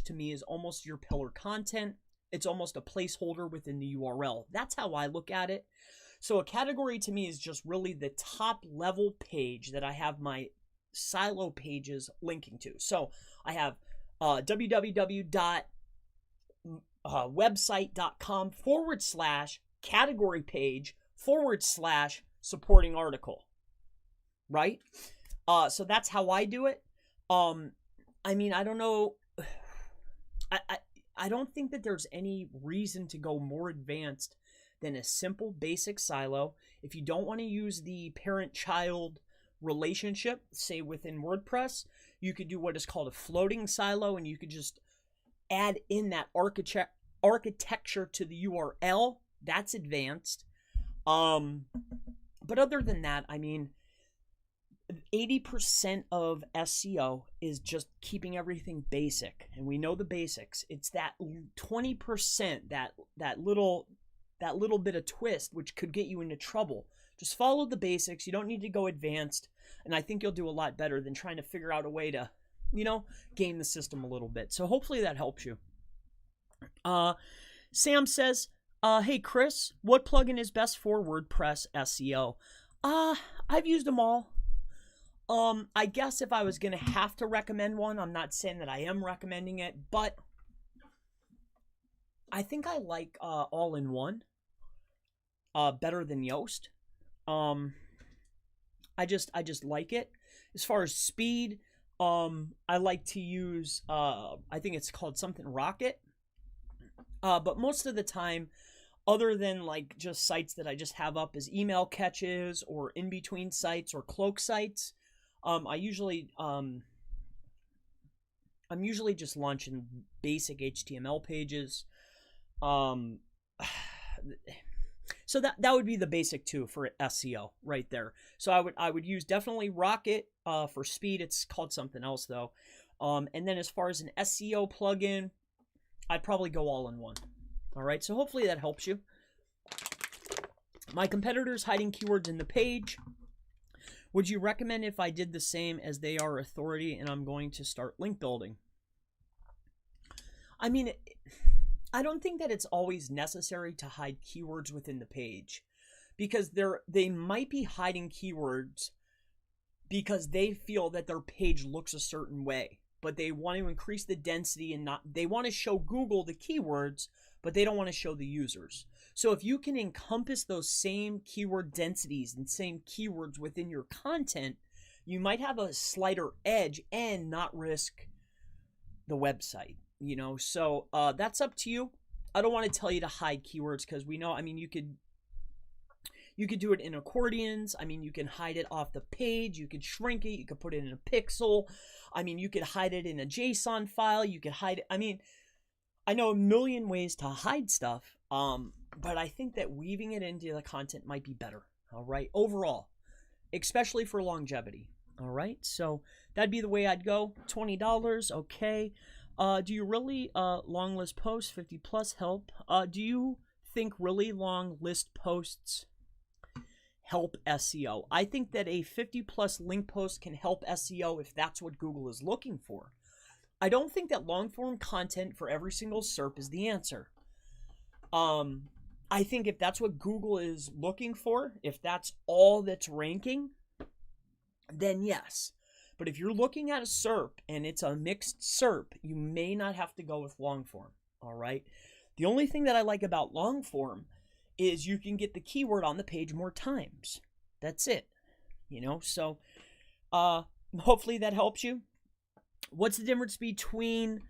to me is almost your pillar content. It's almost a placeholder within the URL. That's how I look at it. So a category to me is just really the top level page that I have my silo pages linking to. So I have www.website.com/category page /supporting article, right? So that's how I do it. I mean, I don't know. I don't think that there's any reason to go more advanced than a simple basic silo. If you don't want to use the parent-child relationship, say within WordPress, you could do what is called a floating silo, and you could just add in that architecture to the URL. That's advanced. But other than that, I mean, 80% of SEO is just keeping everything basic, and we know the basics. It's that 20%, that little bit of twist which could get you into trouble. Just follow the basics. You don't need to go advanced, and I think you'll do a lot better than trying to figure out a way to, game the system a little bit. So hopefully that helps you. Sam says, hey Chris, what plugin is best for WordPress SEO? I've used them all. I guess if I was going to have to recommend one, I'm not saying that I am recommending it, but I think I like All-in-One better than Yoast. I just like it. As far as speed, I like to use, I think it's called something Rocket. But most of the time, other than like just sites that I just have up as email catches or in between sites or cloak sites, I'm usually just launching basic HTML pages. So that would be the basic two for SEO right there. So I would use definitely Rocket for speed. It's called something else though. And then as far as an SEO plugin, I'd probably go All-in-One. All right, so hopefully that helps you. My competitors hiding keywords in the page. Would you recommend if I did the same as they are authority and I'm going to start link building? I mean, I don't think that it's always necessary to hide keywords within the page, because they might be hiding keywords because they feel that their page looks a certain way, but they want to increase the density and they want to show Google the keywords, but they don't want to show the users. So if you can encompass those same keyword densities and same keywords within your content, you might have a slighter edge and not risk the website, So that's up to you. I don't want to tell you to hide keywords because we know, you could do it in accordions. You can hide it off the page. You could shrink it. You could put it in a pixel. You could hide it in a JSON file. You could hide it. I know a million ways to hide stuff, but I think that weaving it into the content might be better, all right, overall, especially for longevity, all right? So that'd be the way I'd go. $20, okay. Do you really long list posts, 50 plus help? Do you think really long list posts help SEO? I think that a 50 plus link post can help SEO if that's what Google is looking for. I don't think that long form content for every single SERP is the answer. I think if that's what Google is looking for, if that's all that's ranking, then yes. But if you're looking at a SERP and it's a mixed SERP, you may not have to go with long form, all right? The only thing that I like about long form is you can get the keyword on the page more times. That's it, So hopefully that helps you. What's the difference between,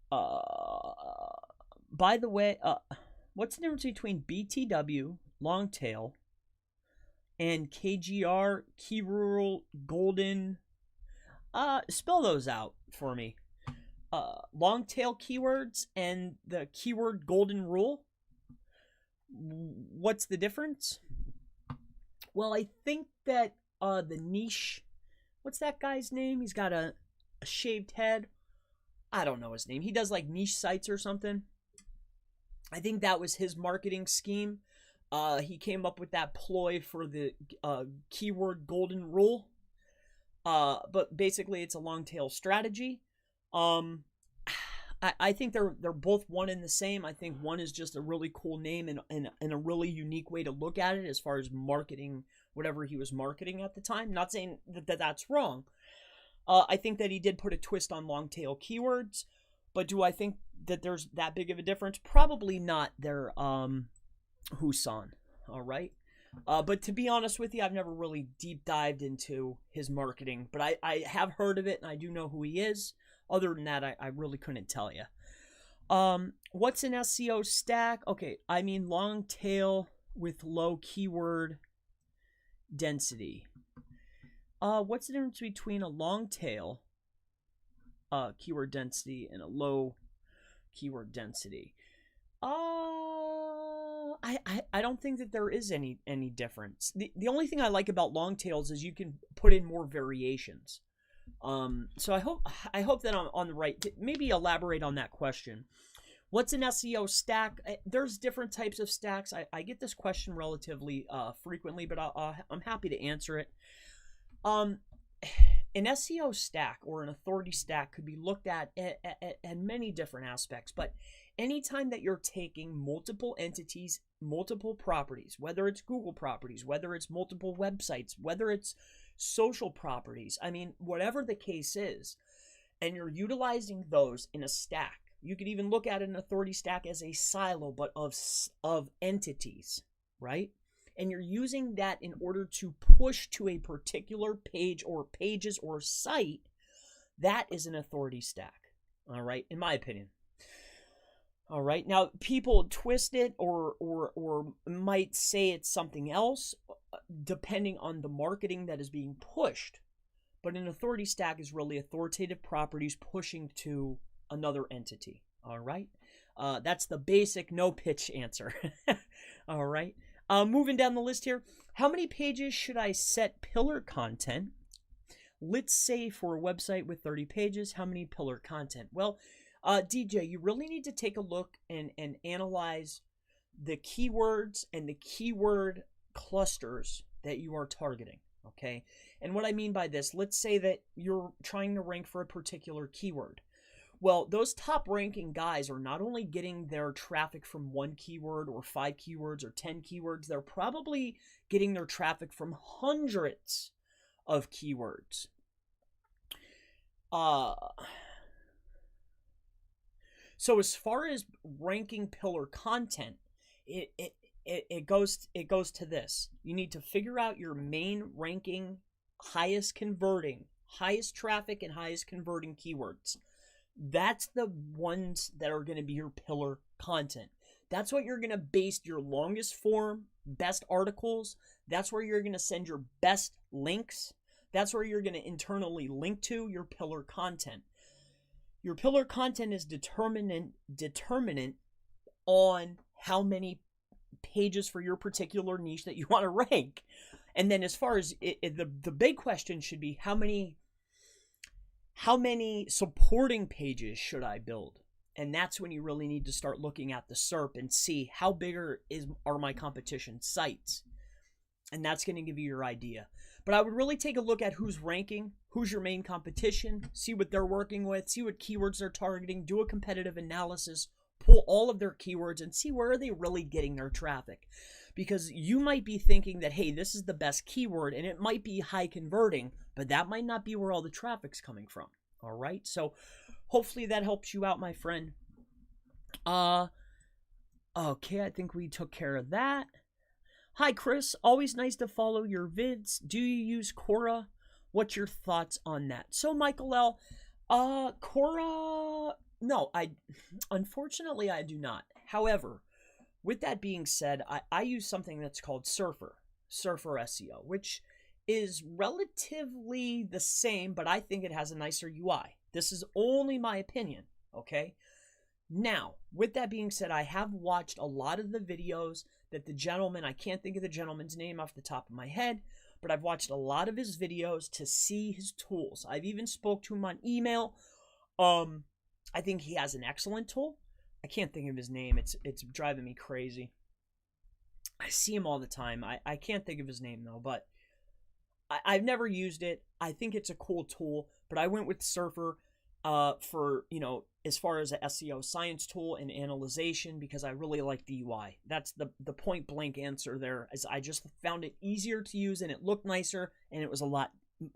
by the way, what's the difference between BTW, long tail, and KGR, key rule, golden? Spell those out for me. Long tail keywords and the keyword golden rule. What's the difference? Well, I think that the niche, what's that guy's name? He's got a shaved head. I don't know his name. He does like niche sites or something. I think that was his marketing scheme. He came up with that ploy for the keyword golden rule. But basically it's a long tail strategy. I think they're both one and the same. I think one is just a really cool name and a really unique way to look at it as far as marketing whatever he was marketing at the time. Not saying that that's wrong. I think that he did put a twist on long tail keywords, but do I think that there's that big of a difference? Probably not. They're Husan, all right? But to be honest with you, I've never really deep dived into his marketing, but I have heard of it and I do know who he is. Other than that, I really couldn't tell you. What's an SEO stack? Okay, long tail with low keyword density. What's the difference between a long tail keyword density and a low keyword density? I don't think that there is any difference. The only thing I like about long tails is you can put in more variations. So I hope that I'm on the right. Maybe elaborate on that question. What's an SEO stack? There's different types of stacks. I get this question relatively frequently, but I'm happy to answer it. An SEO stack or an authority stack could be looked at many different aspects, but anytime that you're taking multiple entities, multiple properties, whether it's Google properties, whether it's multiple websites, whether it's social properties, I mean, whatever the case is, and you're utilizing those in a stack. You could even look at an authority stack as a silo, but of entities, right? And you're using that in order to push to a particular page or pages or site. That is an authority stack, all right, in my opinion. All right, now people twist it or might say it's something else depending on the marketing that is being pushed. But an authority stack is really authoritative properties pushing to another entity. All right, that's the basic no pitch answer. All right, moving down the list here. How many pages should I set pillar content? Let's say for a website with 30 pages, how many pillar content? Well, DJ, you really need to take a look and analyze the keywords and the keyword clusters that you are targeting, okay? And what I mean by this, let's say that you're trying to rank for a particular keyword. Well, those top ranking guys are not only getting their traffic from one keyword or 5 keywords or 10 keywords, they're probably getting their traffic from hundreds of keywords. So as far as ranking pillar content, it goes to this. You need to figure out your main ranking, highest converting, highest traffic, and highest converting keywords. That's the ones that are going to be your pillar content. That's what you're going to base your longest form, best articles. That's where you're going to send your best links. That's where you're going to internally link to your pillar content. Your pillar content is determinant on how many pages for your particular niche that you want to rank. And then as far as the big question should be, how many supporting pages should I build? And that's when you really need to start looking at the SERP and see how bigger are my competition sites. And that's going to give you your idea. But I would really take a look at who's ranking, who's your main competition, see what they're working with, see what keywords they're targeting, do a competitive analysis, pull all of their keywords and see where are they really getting their traffic. Because you might be thinking that, hey, this is the best keyword and it might be high converting, but that might not be where all the traffic's coming from. All right, so hopefully that helps you out, my friend. Okay, I think we took care of that. Hi, Chris. Always nice to follow your vids. Do you use Cora? What's your thoughts on that? So, Michael L., Cora, no, unfortunately, I do not. However, with that being said, I use something that's called Surfer SEO, which is relatively the same, but I think it has a nicer UI. This is only my opinion, okay? Now, with that being said, I have watched a lot of the videos that the gentleman, I can't think of the gentleman's name off the top of my head, but I've watched a lot of his videos to see his tools. I've even spoke to him on email. I think he has an excellent tool. I can't think of his name. It's driving me crazy. I see him all the time. I can't think of his name though, but I've never used it. I think it's a cool tool, but I went with Surfer for, as far as a SEO science tool and analyzation, because I really like the UI. That's the point blank answer there, as I just found it easier to use and it looked nicer and it was a lot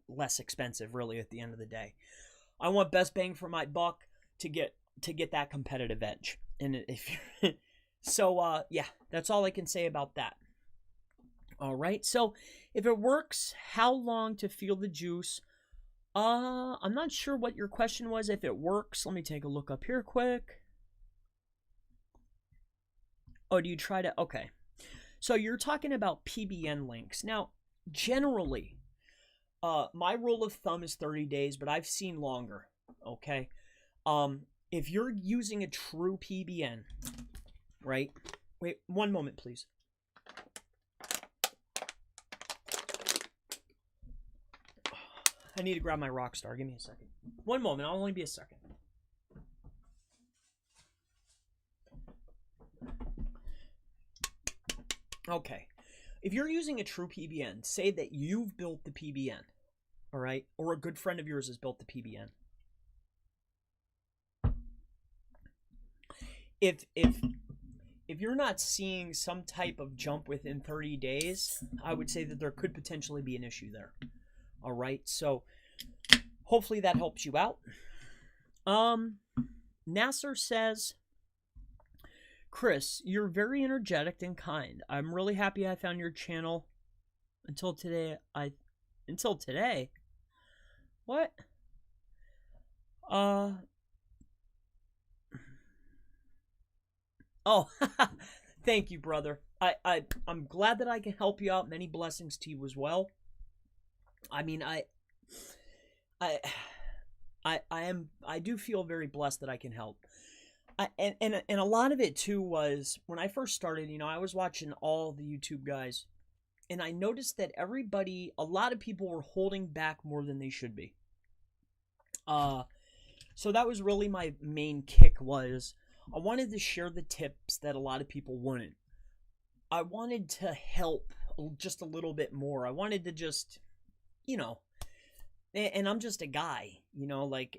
less expensive really at the end of the day. I want best bang for my buck to get that competitive edge. And if so yeah, that's all I can say about that. All right, so if it works, how long to feel the juice? I'm not sure what your question was. If it works, let me take a look up here quick. Oh, do you try to, okay. So you're talking about PBN links. Now, generally, my rule of thumb is 30 days, but I've seen longer, okay? If you're using a true PBN, right? Wait, one moment, please. I need to grab my Rockstar. Give me a second. One moment. I'll only be a second. Okay. If you're using a true PBN, say that you've built the PBN, all right? Or a good friend of yours has built the PBN. If you're not seeing some type of jump within 30 days, I would say that there could potentially be an issue there. All right, so hopefully that helps you out. Nasser says, Chris, you're very energetic and kind. I'm really happy I found your channel. Until today. What? Oh, thank you, brother. I'm glad that I can help you out. Many blessings to you as well. I mean, I do feel very blessed that I can help. And a lot of it too was when I first started, you know, I was watching all the YouTube guys, and I noticed that a lot of people were holding back more than they should be. So that was really my main kick, was I wanted to share the tips that a lot of people wouldn't. I wanted to help just a little bit more. I wanted to just, you know, and I'm just a guy, you know, like,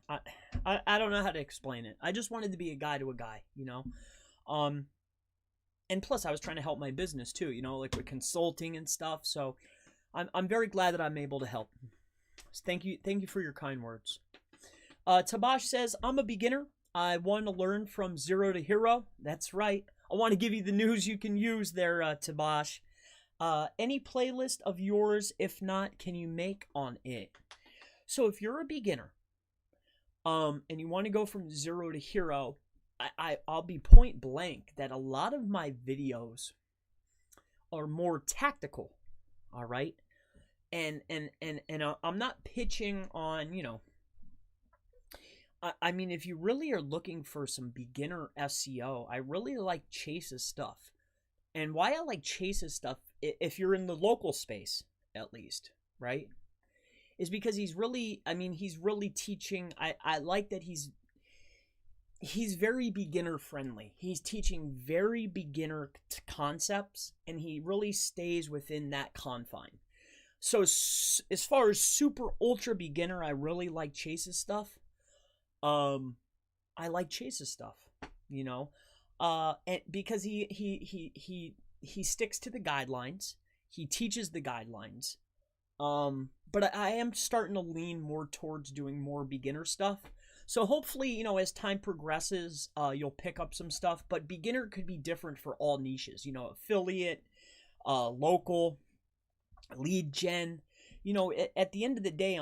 I don't know how to explain it. I just wanted to be a guy to a guy, you know. And plus I was trying to help my business too, you know, like with consulting and stuff. So I'm very glad that I'm able to help. So thank you for your kind words. Tabash says, I'm a beginner. I want to learn from zero to hero. That's right. I want to give you the news you can use there, Tabash. Any playlist of yours? If not, can you make on it? So if you're a beginner, and you want to go from zero to hero, I'll be point blank that a lot of my videos are more tactical. All right. And I'm not pitching on, you know, I mean, if you really are looking for some beginner SEO, I really like Chase's stuff. And why I like Chase's stuff, if you're in the local space, at least, right, is because he's really teaching. I like that he's very beginner friendly. He's teaching very beginner concepts, and he really stays within that confine. So as far as super ultra beginner, I really like Chase's stuff. I like Chase's stuff, you know, and because he sticks to the guidelines, he teaches the guidelines. But I am starting to lean more towards doing more beginner stuff. So hopefully, you know, as time progresses, you'll pick up some stuff. But beginner could be different for all niches, you know, affiliate, local, lead gen. You know, at the end of the day,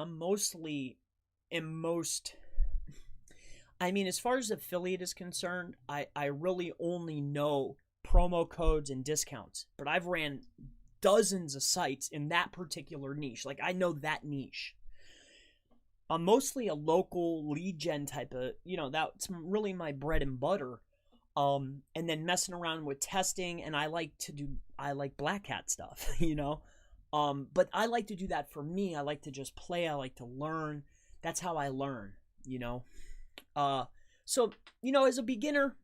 I mean, as far as affiliate is concerned, I really only know promo codes and discounts, but I've ran dozens of sites in that particular niche. Like, I know that niche. I'm mostly a local lead gen type of, you know, that's really my bread and butter. And then messing around with testing, and I like Black Hat stuff, you know. But I like to do that for me. I like to just play. I like to learn. That's how I learn, you know. So, you know, as a beginner,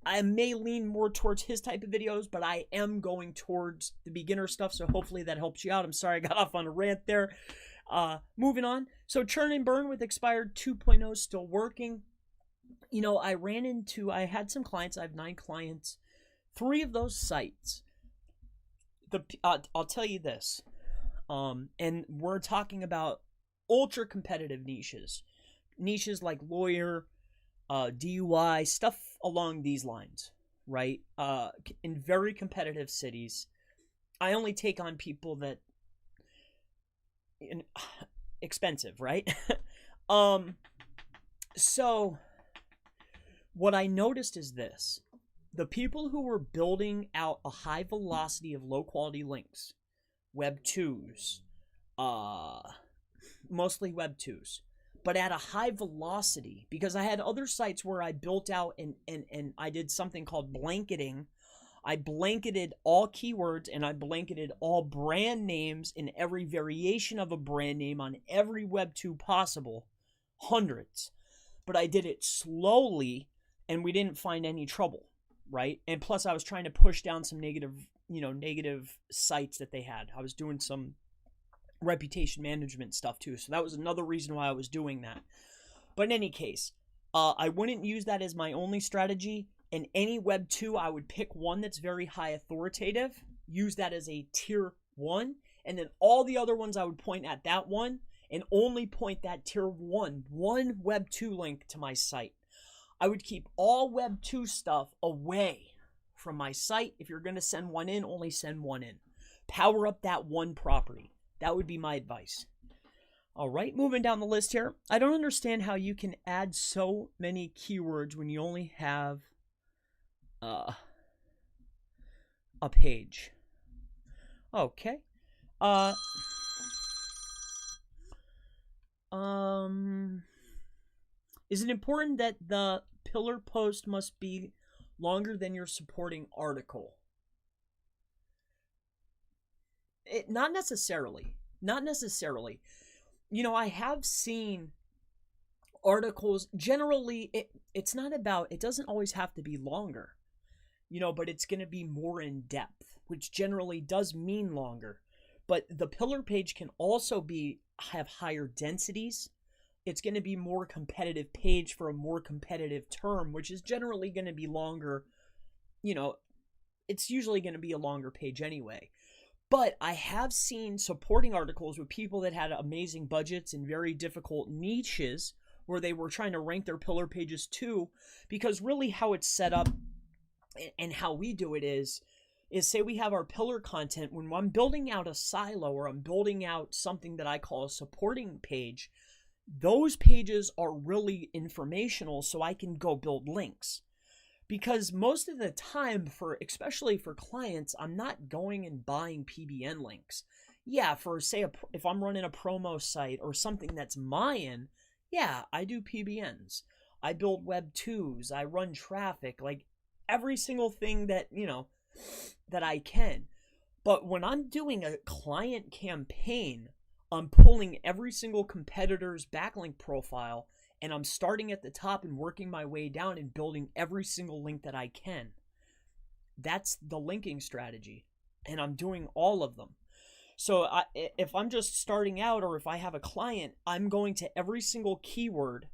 I may lean more towards his type of videos, but I am going towards the beginner stuff, so hopefully that helps you out. I'm sorry I got off on a rant there. Moving on. So churn and burn with expired 2.0 still working. You know, I had some clients. I have 9 clients. 3 of those sites, I'll tell you this, and we're talking about ultra competitive niches like lawyer, DUI, stuff along these lines, right? In very competitive cities. I only take on people that expensive, right? So what I noticed is this: the people who were building out a high velocity of low quality links, Web 2s, mostly Web 2s, but at a high velocity, because I had other sites where I built out and I did something called blanketing. I blanketed all keywords and I blanketed all brand names in every variation of a brand name on every Web 2 possible, hundreds. But I did it slowly and we didn't find any trouble, right? And plus I was trying to push down some negative sites that they had. I was doing some reputation management stuff too. So that was another reason why I was doing that. But in any case, I wouldn't use that as my only strategy. In any Web 2, I would pick one that's very high authoritative, use that as a tier 1, and then all the other ones I would point at that one and only point that tier 1 Web 2 link to my site. I would keep all Web 2 stuff away from my site. If you're going to send one in, only send one in. Power up that one property. That would be my advice. All right, moving down the list here. I don't understand how you can add so many keywords when you only have a page. Okay. Is it important that the pillar post must be longer than your supporting article? Not necessarily. Not necessarily. You know, I have seen articles, generally, it's not about, it doesn't always have to be longer, you know, but it's going to be more in depth, which generally does mean longer. But the pillar page can also have higher densities. It's going to be more competitive page for a more competitive term, which is generally going to be longer. You know, it's usually going to be a longer page anyway. But I have seen supporting articles with people that had amazing budgets in very difficult niches where they were trying to rank their pillar pages too, because really how it's set up and how we do it is say we have our pillar content. When I'm building out a silo or I'm building out something that I call a supporting page, those pages are really informational so I can go build links. Because most of the time, especially for clients, I'm not going and buying PBN links. Yeah, for say if I'm running a promo site or something that's mine, yeah, I do PBNs. I build Web 2s. I run traffic, like every single thing that, you know, that I can. But when I'm doing a client campaign, I'm pulling every single competitor's backlink profile and I'm starting at the top and working my way down and building every single link that I can. That's the linking strategy. And I'm doing all of them. So if I'm just starting out or if I have a client, I'm going to every single keyword.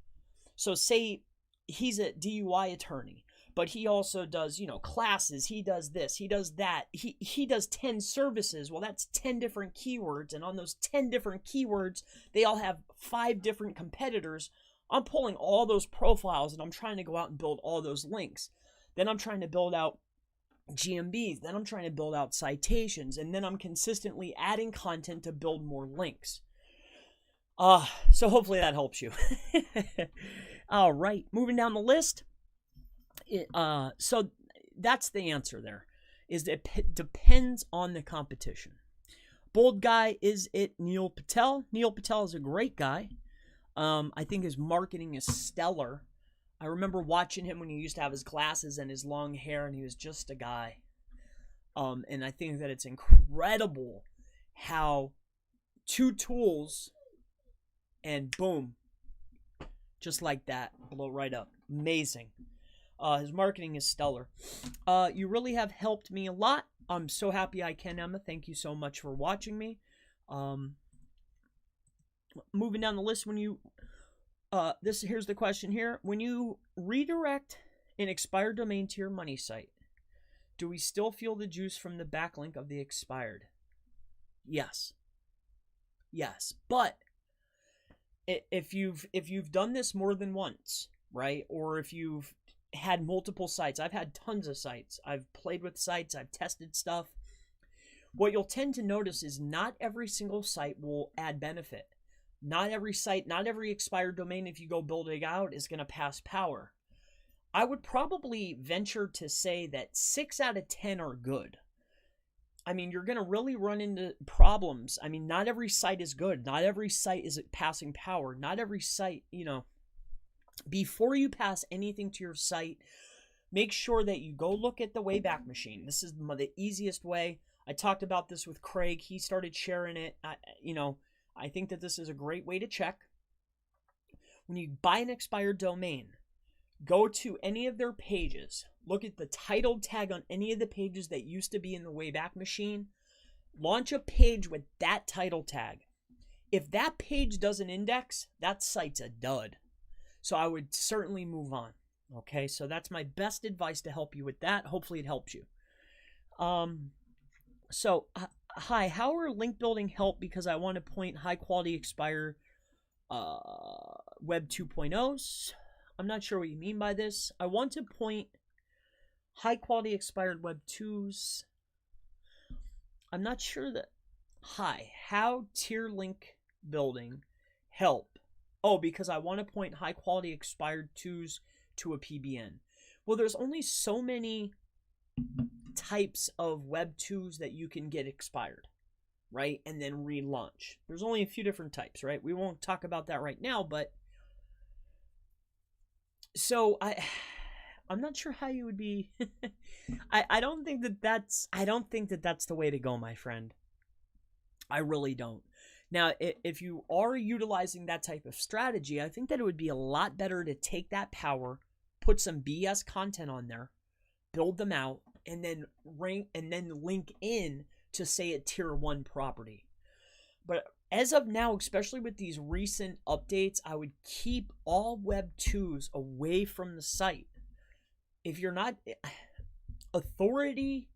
So say he's a DUI attorney, but he also does, you know, classes. He does this, he does that. He does 10 services. Well, that's 10 different keywords. And on those 10 different keywords, they all have 5 different competitors. I'm pulling all those profiles and I'm trying to go out and build all those links. Then I'm trying to build out GMBs. Then I'm trying to build out citations. And then I'm consistently adding content to build more links. So hopefully that helps you. All right, moving down the list. So that's the answer there. Is it depends on the competition. Bold guy, is it Neil Patel? Neil Patel is a great guy. I think his marketing is stellar. I remember watching him when he used to have his glasses and his long hair, and he was just a guy. And I think that it's incredible how 2 tools and boom, just like that, blow right up. Amazing. His marketing is stellar. You really have helped me a lot. I'm so happy I can, Emma. Thank you so much for watching me. Moving down the list, when you here's the question here. When you redirect an expired domain to your money site, do we still feel the juice from the backlink of the expired? Yes. Yes. But if you've done this more than once, right? Or if you've had multiple sites, I've had tons of sites. I've played with sites, I've tested stuff. What you'll tend to notice is not every single site will add benefit. Not every site, not every expired domain, if you go building out, is going to pass power. I would probably venture to say that 6 out of 10 are good. I mean, you're going to really run into problems. I mean, not every site is good. Not every site is passing power. Not every site, you know, before you pass anything to your site, make sure that you go look at the Wayback Machine. This is the easiest way. I talked about this with Craig. He started sharing it. I think that this is a great way to check. When you buy an expired domain, go to any of their pages. Look at the title tag on any of the pages that used to be in the Wayback Machine. Launch a page with that title tag. If that page doesn't index, that site's a dud. So I would certainly move on. Okay, so that's my best advice to help you with that. Hopefully it helps you. Hi, how are link building help? Because I want to point high quality expire Web 2.0s. I'm not sure what you mean by this. I want to point high quality expired Web 2s. I'm not sure that. Hi, how tier link building help? Oh, because I want to point high quality expired 2s to a PBN. Well, there's only so many types of Web 2s that you can get expired, right? And then relaunch. There's only a few different types, right? We won't talk about that right now, but so I'm not sure how you would be. I don't think that that's the way to go, my friend. I really don't. Now, if you are utilizing that type of strategy, I think that it would be a lot better to take that power, put some BS content on there, build them out, and then rank and then link in to, say, a tier 1 property. But as of now, especially with these recent updates, I would keep all Web 2s away from the site. If you're not authority,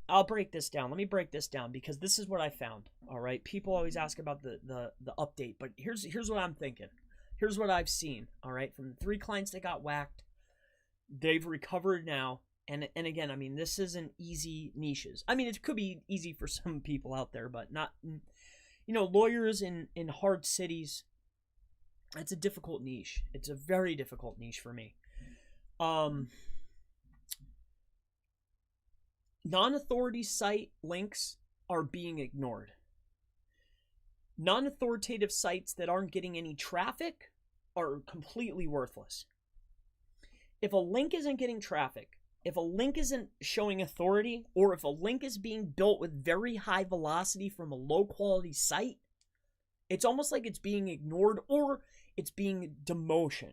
I'll break this down. Let me break this down because this is what I found. All right, people always ask about the update, but here's what I'm thinking. Here's what I've seen. All right, from the 3 clients that got whacked, they've recovered now. And again, I mean, this isn't easy niches. I mean, it could be easy for some people out there, but not, you know, lawyers in hard cities. It's a difficult niche. It's a very difficult niche for me. Non-authority site links are being ignored. Non-authoritative sites that aren't getting any traffic are completely worthless. If a link isn't getting traffic, if a link isn't showing authority, or if a link is being built with very high velocity from a low quality site, it's almost like it's being ignored or it's being demotion.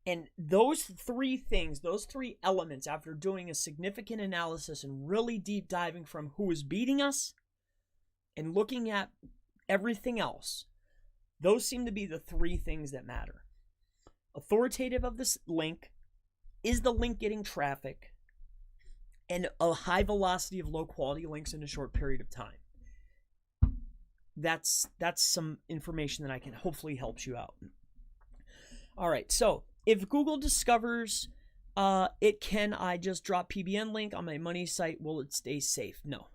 And those 3 things, those 3 elements, after doing a significant analysis and really deep diving from who is beating us and looking at everything else, those seem to be the 3 things that matter. Authoritative of this link, is the link getting traffic, and a high velocity of low quality links in a short period of time. That's some information that I can hopefully help you out. All right, so if Google discovers it, can I just drop PBN link on my money site? Will it stay safe? No.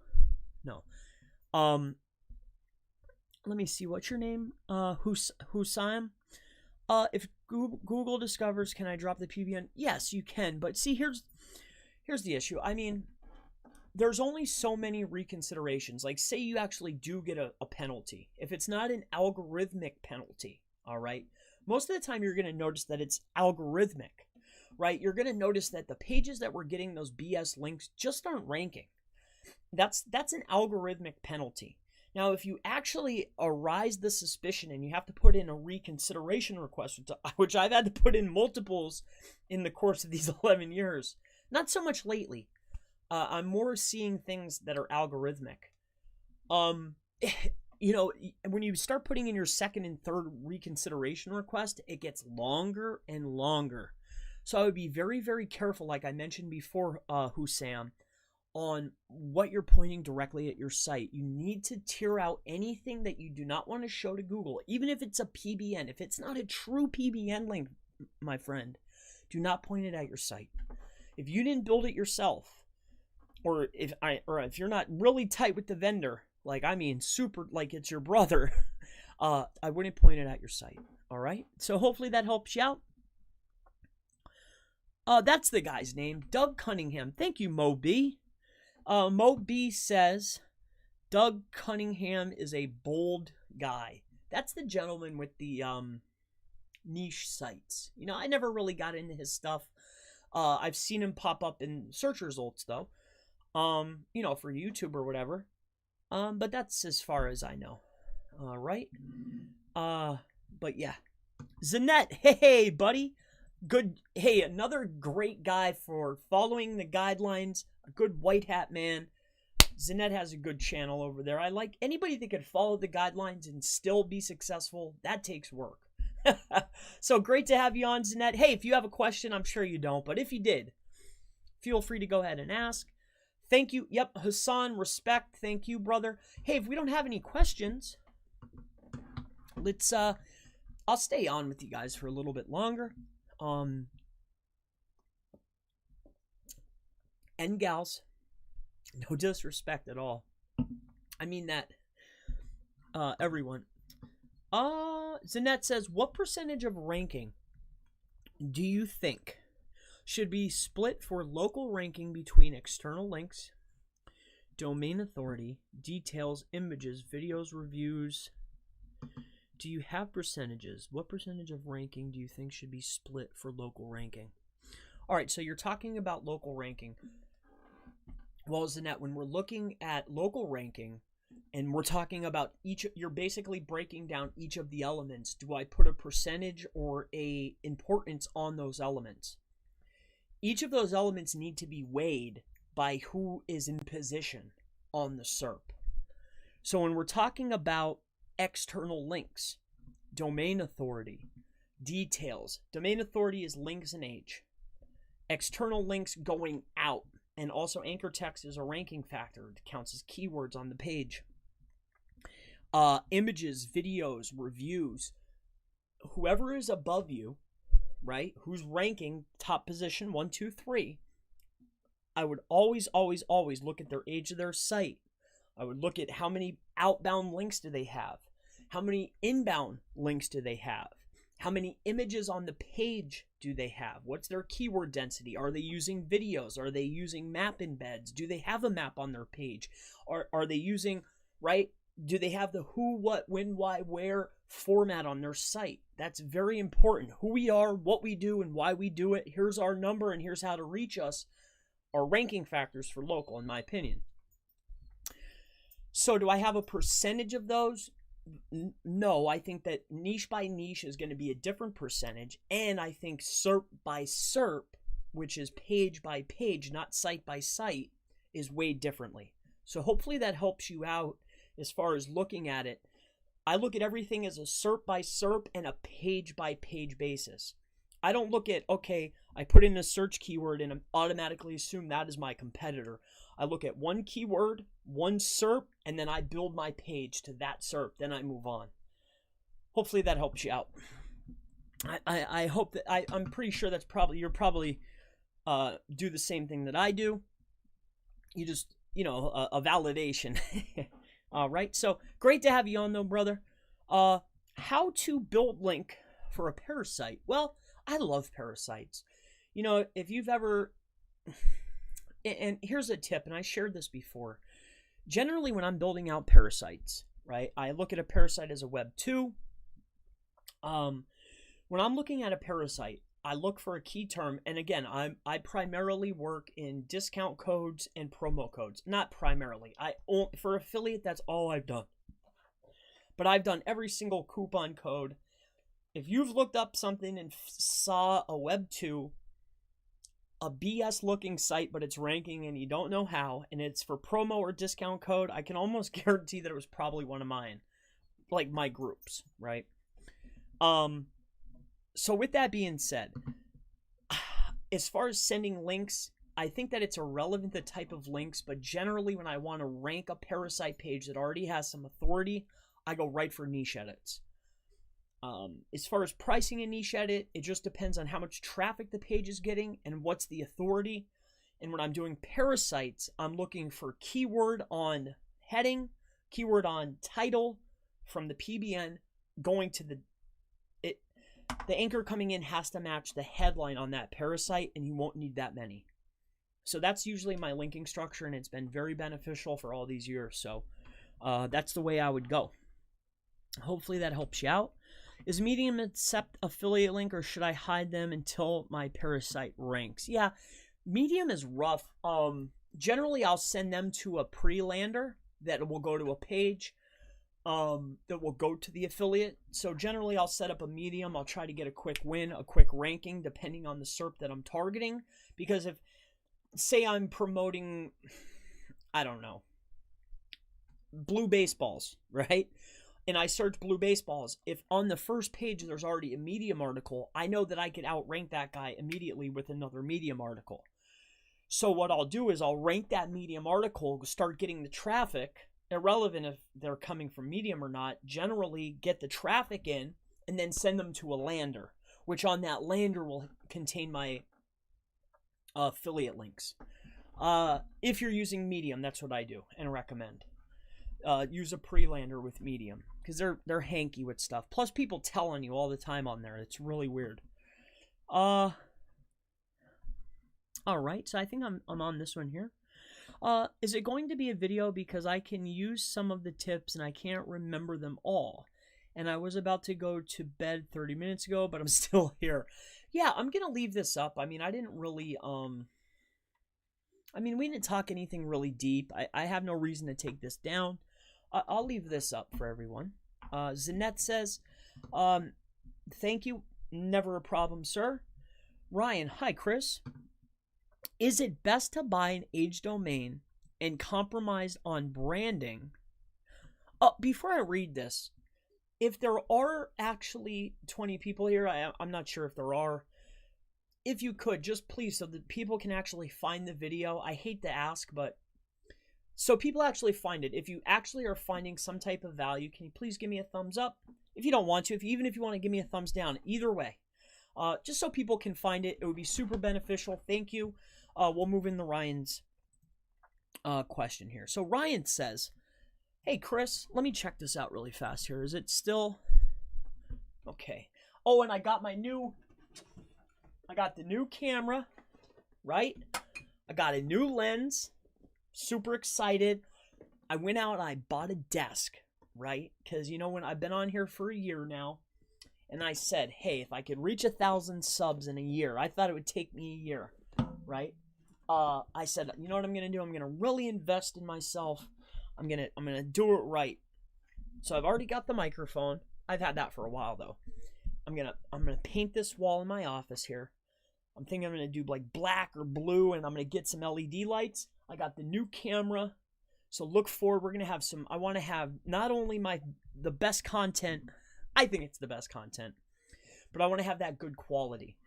Let me see. What's your name? Husam. If Google discovers, can I drop the PBN? Yes, you can. But see, here's the issue. I mean, there's only so many reconsiderations. Like, say you actually do get a penalty. If it's not an algorithmic penalty, all right, most of the time you're going to notice that it's algorithmic, right? You're going to notice that the pages that were getting those BS links just aren't ranking. That's an algorithmic penalty. Now, if you actually arise the suspicion and you have to put in a reconsideration request, which I've had to put in multiples in the course of these 11 years, not so much lately. I'm more seeing things that are algorithmic. You know, when you start putting in your 2nd and 3rd reconsideration request, it gets longer and longer. So I would be very, very careful, like I mentioned before, Hussam, on what you're pointing directly at your site. You need to tier out anything that you do not want to show to Google, even if it's a PBN. If it's not a true PBN link, my friend, do not point it at your site. If you didn't build it yourself, or if you're not really tight with the vendor, like I mean super, like it's your brother, I wouldn't point it at your site. All right. So hopefully that helps you out. That's the guy's name, Doug Cunningham. Thank you, Mo B. Mo B says, Doug Cunningham is a bold guy. That's the gentleman with the niche sites. You know, I never really got into his stuff. I've seen him pop up in search results though. You know, for YouTube or whatever. But that's as far as I know. Right? But yeah. Zanette, hey buddy. Good. Hey, another great guy for following the guidelines. A good white hat man. Zanette has a good channel over there. I like anybody that could follow the guidelines and still be successful. That takes work. So great to have you on, Zanette. Hey, if you have a question, I'm sure you don't, but if you did, feel free to go ahead and ask. Thank you. Yep, Hassan, respect. Thank you, brother. Hey, if we don't have any questions, let's I'll stay on with you guys for a little bit longer. And gals, no disrespect at all. I mean that, everyone. Zanette says, what percentage of ranking do you think should be split for local ranking between external links, domain authority, details, images, videos, reviews? Do you have percentages? What percentage of ranking do you think should be split for local ranking? All right, so you're talking about local ranking. Well, Zanette, when we're looking at local ranking and we're talking about each, you're basically breaking down each of the elements. Do I put a percentage or a importance on those elements? Each of those elements need to be weighed by who is in position on the SERP. So when we're talking about external links, domain authority, details, domain authority is links and age. External links going out, and also anchor text is a ranking factor. It counts as keywords on the page. Images, videos, reviews. Whoever is above you, right, who's ranking top position 1, 2, 3, I would always look at their age of their site. I would look at how many outbound links do they have? How many inbound links do they have? How many images on the page do they have? What's their keyword density? Are they using videos? Are they using map embeds? Do they have a map on their page? Are they using, right? Do they have the who, what, when, why, where format on their site? That's very important. Who we are, what we do, and why we do it. Here's our number and here's how to reach us are ranking factors for local, in my opinion. So do I have a percentage of those? No, I think that niche by niche is going to be a different percentage. And I think SERP by SERP, which is page by page, not site by site, is weighed differently. So hopefully that helps you out as far as looking at it. I look at everything as a SERP by SERP and a page by page basis. I don't look at, okay, I put in a search keyword and automatically assume that is my competitor. I look at one keyword, one SERP, and then I build my page to that SERP. Then I move on. Hopefully that helps you out. I hope that I'm pretty sure that's probably, you're probably do the same thing that I do. You just, you know, a validation. All right. So great to have you on though, brother. How to build link for a parasite. Well, I love parasites. You know, if you've ever, and here's a tip, and I shared this before. Generally, when I'm building out parasites, right, I look at a parasite as a Web 2. When I'm looking at a parasite, I look for a key term, and again, I primarily work in discount codes and promo codes. Not primarily. For affiliate, that's all I've done. But I've done every single coupon code. If you've looked up something and saw a Web 2, a BS looking site, but it's ranking and you don't know how, and it's for promo or discount code, I can almost guarantee that it was probably one of mine, like my groups, right? So with that being said, as far as sending links, I think that it's irrelevant the type of links, but generally when I want to rank a parasite page that already has some authority, I go right for niche edits. As far as pricing a niche edit, it just depends on how much traffic the page is getting and what's the authority. And when I'm doing parasites, I'm looking for keyword on heading, keyword on title from the PBN going to the anchor coming in has to match the headline on that parasite, and you won't need that many. So that's usually my linking structure, and it's been very beneficial for all these years. So that's the way I would go. Hopefully that helps you out. Is Medium accept affiliate link, or should I hide them until my parasite ranks? Yeah, Medium is rough. Generally, I'll send them to a pre-lander that will go to a page that will go to the affiliate. So generally, I'll set up a Medium. I'll try to get a quick win, a quick ranking, depending on the SERP that I'm targeting. Because if, say I'm promoting, I don't know, blue baseballs, right? And I search blue baseballs. If on the first page there's already a Medium article, I know that I could outrank that guy immediately with another Medium article. So what I'll do is I'll rank that Medium article, start getting the traffic, irrelevant if they're coming from Medium or not, generally get the traffic in, and then send them to a lander, which on that lander will contain my affiliate links. If you're using Medium, that's what I do and recommend. Use a pre-lander with Medium, because they're hanky with stuff. Plus, people tell on you all the time on there. It's really weird. All right, so I think I'm on this one here. Is it going to be a video, because I can use some of the tips and I can't remember them all? And I was about to go to bed 30 minutes ago, but I'm still here. Yeah, I'm going to leave this up. I mean, I didn't really, we didn't talk anything really deep. I have no reason to take this down. I'll leave this up for everyone. Zanette says, thank you. Never a problem, sir. Ryan, hi, Chris. Is it best to buy an age domain and compromise on branding? Before I read this, if there are actually 20 people here, I'm not sure if there are. If you could, just please, so that people can actually find the video. I hate to ask, but so people actually find it. If you actually are finding some type of value, can you please give me a thumbs up? If you don't want to, even if you want to give me a thumbs down, either way. Just so people can find it, it would be super beneficial. Thank you. We'll move into Ryan's question here. So Ryan says, hey, Chris, let me check this out really fast here. Is it still okay? Oh, and I got the new camera, right? I got a new lens. Super excited. I went out and I bought a desk, right? Because, when I've been on here for a year now, and I said, hey, if I could reach 1,000 subs in a year, I thought it would take me a year, right? I said, you know what I'm going to do? I'm going to really invest in myself. I'm going to do it right. So I've already got the microphone. I've had that for a while though. I'm going to paint this wall in my office here. I'm thinking I'm going to do like black or blue, and I'm going to get some LED lights. I got the new camera. So look forward. We're going to have I want to have not only the best content. I think it's the best content, but I want to have that good quality.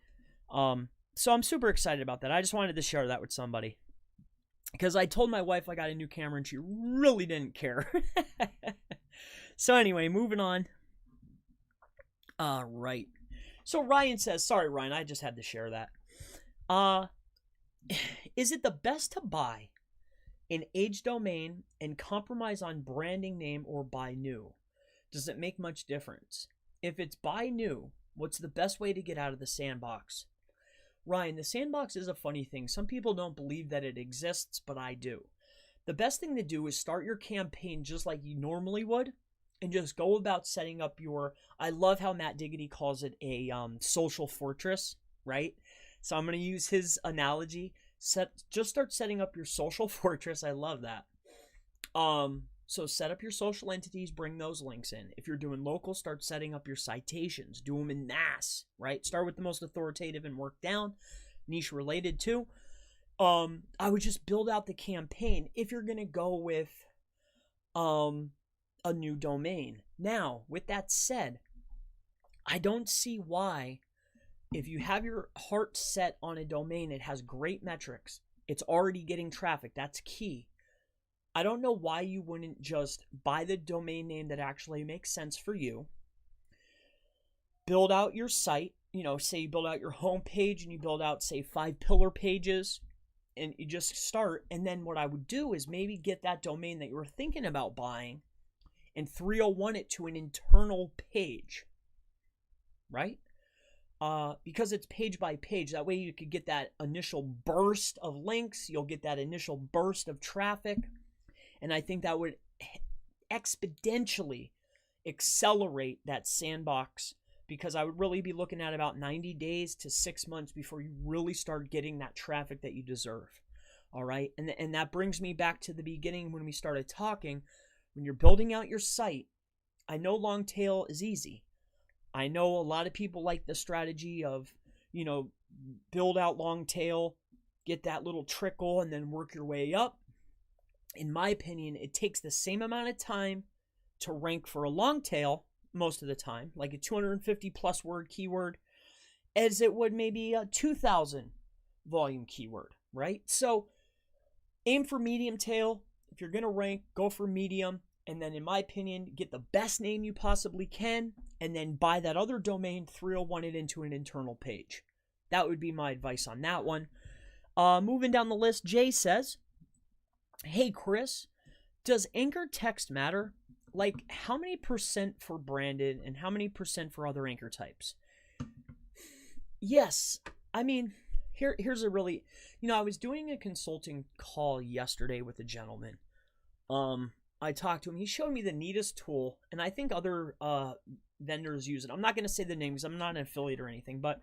So I'm super excited about that. I just wanted to share that with somebody, because I told my wife I got a new camera and she really didn't care. So anyway, moving on. Right. So Ryan says, sorry, Ryan, I just had to share that. Is it the best to buy an age domain and compromise on branding name, or buy new? Does it make much difference? If it's buy new, what's the best way to get out of the sandbox? Ryan, the sandbox is a funny thing. Some people don't believe that it exists, but I do. The best thing to do is start your campaign just like you normally would, and just go about setting up I love how Matt Diggity calls it a social fortress, right? So I'm going to use his analogy. Just start setting up your social fortress. I love that. So set up your social entities, bring those links in. If you're doing local, start setting up your citations. Do them in mass, right? Start with the most authoritative and work down. Niche related too. I would just build out the campaign if you're going to go with a new domain. Now, with that said, I don't see why, if you have your heart set on a domain, it has great metrics, it's already getting traffic, that's key. I don't know why you wouldn't just buy the domain name that actually makes sense for you. Build out your site. Say you build out your home page and you build out, say, 5 pillar pages, and you just start. And then what I would do is maybe get that domain that you were thinking about buying and 301 it to an internal page, right? because it's page by page. That way you could get that initial burst of links. You'll get that initial burst of traffic. And I think that would exponentially accelerate that sandbox, because I would really be looking at about 90 days to 6 months before you really start getting that traffic that you deserve. All right. And that brings me back to the beginning when we started talking. When you're building out your site, I know long tail is easy. I know a lot of people like the strategy of, build out long tail, get that little trickle, and then work your way up. In my opinion, it takes the same amount of time to rank for a long tail most of the time, like a 250 plus word keyword, as it would maybe a 2,000 volume keyword, right? So aim for medium tail. If you're going to rank, go for medium. And then, in my opinion, get the best name you possibly can, and then buy that other domain, 301 it into an internal page. That would be my advice on that one. Moving down the list, Jay says, hey, Chris, does anchor text matter? Like, how many % for branded and how many % for other anchor types? Yes. I mean, here's a really, I was doing a consulting call yesterday with a gentleman. I talked to him. He showed me the neatest tool, and I think other vendors use it. I'm not going to say the name because I'm not an affiliate or anything, but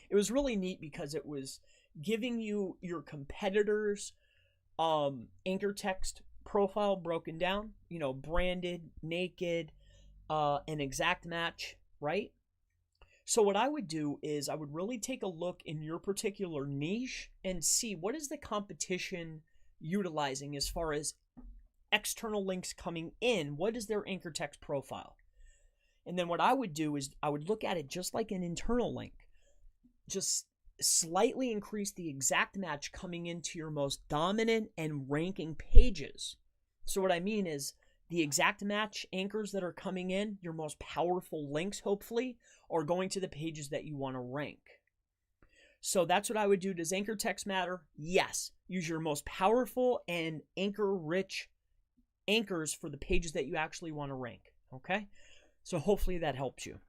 it was really neat because it was giving you your competitors' anchor text profile broken down, branded, naked, an exact match, right? So what I would do is I would really take a look in your particular niche and see what is the competition utilizing as far as external links coming in. What is their anchor text profile? And then what I would do is I would look at it just like an internal link. Just slightly increase the exact match coming into your most dominant and ranking pages. So what I mean is the exact match anchors that are coming in, your most powerful links, hopefully, are going to the pages that you want to rank. So that's what I would do. Does anchor text matter? Yes. Use your most powerful and anchor-rich anchors for the pages that you actually want to rank. Okay? So hopefully that helps you.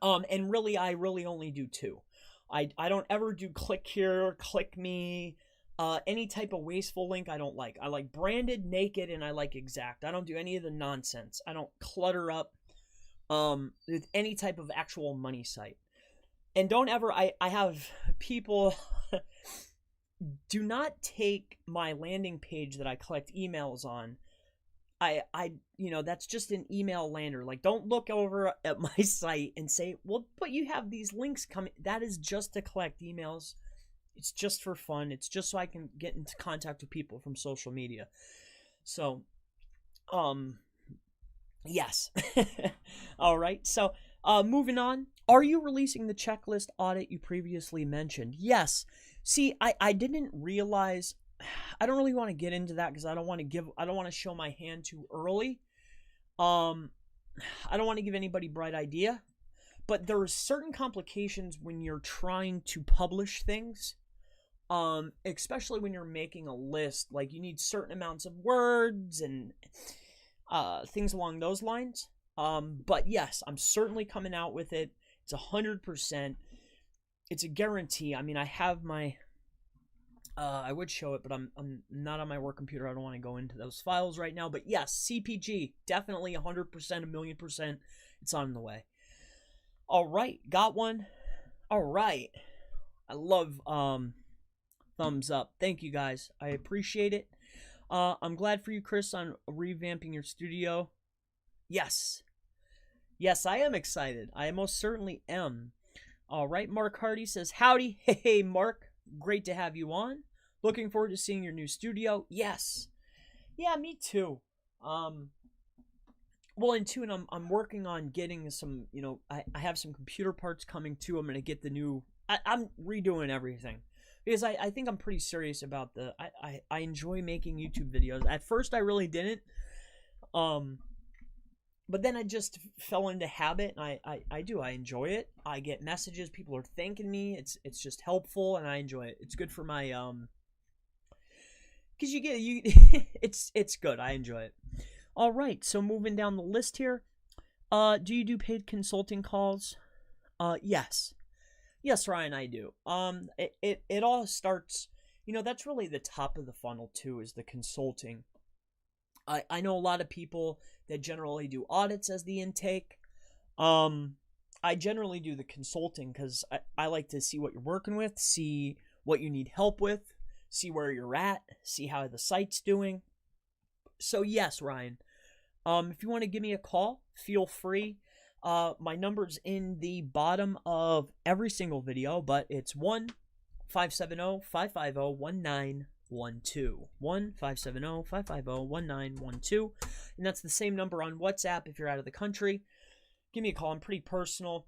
And really, I really only do two. I don't ever do click here, click me, any type of wasteful link I don't like. I like branded, naked, and I like exact. I don't do any of the nonsense. I don't clutter up with any type of actual money site. And don't ever, I have people, do not take my landing page that I collect emails on. That's just an email lander. Like, don't look over at my site and say, well, but you have these links coming. That is just to collect emails. It's just for fun. It's just so I can get into contact with people from social media. So, yes. All right. So, moving on. Are you releasing the checklist audit you previously mentioned? Yes. See, I didn't realize, I don't really want to get into that because I don't want to show my hand too early. I don't want to give anybody bright idea, but there are certain complications when you're trying to publish things. Especially when you're making a list, like you need certain amounts of words and things along those lines. But yes, I'm certainly coming out with it. It's 100%. It's a guarantee. I mean, I have my, I would show it, but I'm not on my work computer. I don't want to go into those files right now. But yes, CPG, definitely 100%, 1,000,000%. It's on the way. All right, got one. All right. I love thumbs up. Thank you guys. I appreciate it. I'm glad for you, Chris, on revamping your studio. Yes. Yes, I am excited. I most certainly am. All right, Mark Hardy says, howdy. Hey, Mark. Great to have you on. Looking forward to seeing your new studio. Yes. Yeah, me too. Well, and two, and I'm working on getting some, I have some computer parts coming too. I'm going to get the new, I'm redoing everything. Because I think I'm pretty serious about I enjoy making YouTube videos. At first, I really didn't. But then I just fell into habit, and I enjoy it. I get messages, people are thanking me. It's just helpful, and I enjoy it. It's good for my because it's good. I enjoy it. All right, so moving down the list here. Do you do paid consulting calls? Yes. Yes, Ryan, I do. It all starts, that's really the top of the funnel too, is the consulting. I know a lot of people that generally do audits as the intake. I generally do the consulting because I like to see what you're working with, see what you need help with, see where you're at, see how the site's doing. So yes, Ryan, if you want to give me a call, feel free. My number's in the bottom of every single video, but it's 1-570-550-1912. 1-570-550-1912. And that's the same number on WhatsApp if you're out of the country. Give me a call. I'm pretty personal.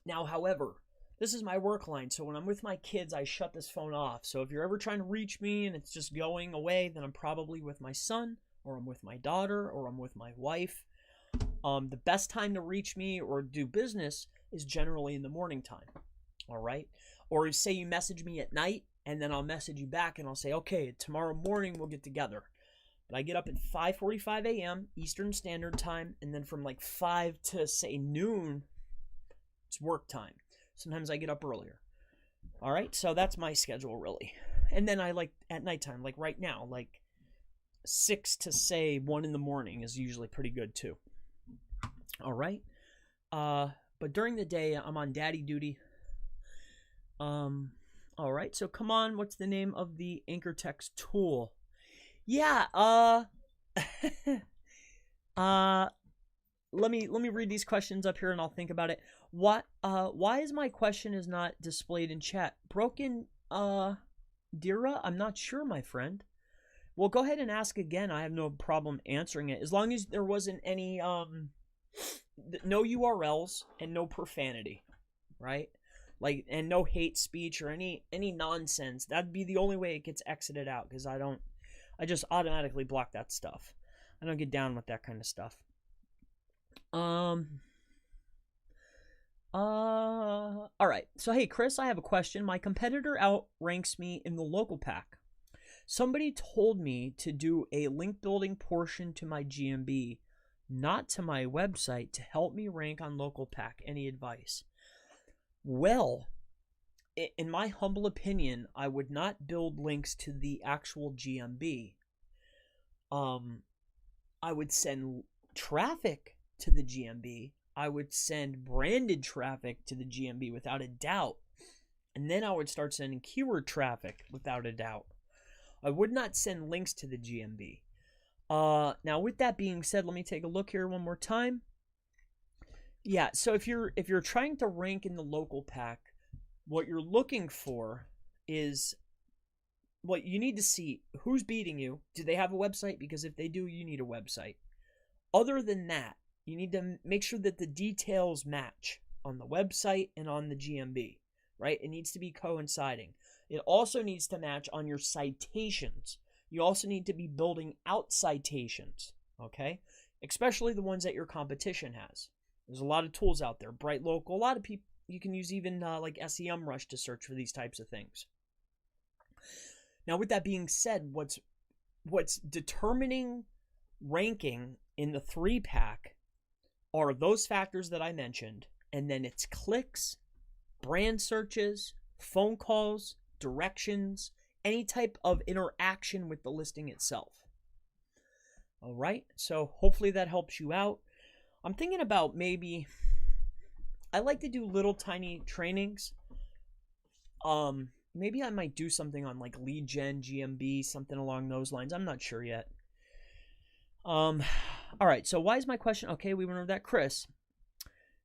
Now, however, this is my work line, so when I'm with my kids, I shut this phone off. So if you're ever trying to reach me and it's just going away, then I'm probably with my son, or I'm with my daughter, or I'm with my wife. The best time to reach me or do business is generally in the morning time. All right? Or say you message me at night, and then I'll message you back and I'll say, okay, tomorrow morning we'll get together. But I get up at 5:45 a.m. Eastern Standard Time, and then from like 5 to say noon, it's work time. Sometimes I get up earlier. All right, so that's my schedule really. And then I like at nighttime, like right now, like 6 to say 1 in the morning is usually pretty good too. All right, but during the day I'm on daddy duty. All right, so come on, what's the name of the anchor text tool? Yeah, let me read these questions up here and I'll think about it. Why is my question is not displayed in chat? Broken, Dira? I'm not sure, my friend. Well, go ahead and ask again. I have no problem answering it. As long as there wasn't any, no URLs and no profanity, right? Like, and no hate speech or any nonsense. That'd be the only way it gets exited out, because I just automatically block that stuff. I don't get down with that kind of stuff. All right. So, hey, Chris, I have a question. My competitor outranks me in the local pack. Somebody told me to do a link building portion to my GMB, not to my website, to help me rank on local pack. Any advice? Well, in my humble opinion, I would not build links to the actual GMB. I would send traffic to the GMB. I would send branded traffic to the GMB without a doubt. And then I would start sending keyword traffic without a doubt. I would not send links to the GMB. Now, with that being said, let me take a look here one more time. Yeah, so if you're trying to rank in the local pack, what you're looking for is what you need to see: who's beating you. Do they have a website? Because if they do, you need a website. Other than that, you need to make sure that the details match on the website and on the GMB, right? It needs to be coinciding. It also needs to match on your citations. You also need to be building out citations, okay? Especially the ones that your competition has. There's a lot of tools out there. Bright Local, a lot of people, you can use even like SEMRush to search for these types of things. Now, with that being said, what's determining ranking in the 3-pack are those factors that I mentioned, and then it's clicks, brand searches, phone calls, directions, any type of interaction with the listing itself. All right, so hopefully that helps you out. I'm thinking about maybe, I like to do little tiny trainings. Maybe I might do something on like lead gen, GMB, something along those lines. I'm not sure yet. All right, so why is my question? Okay, we went over that. Chris,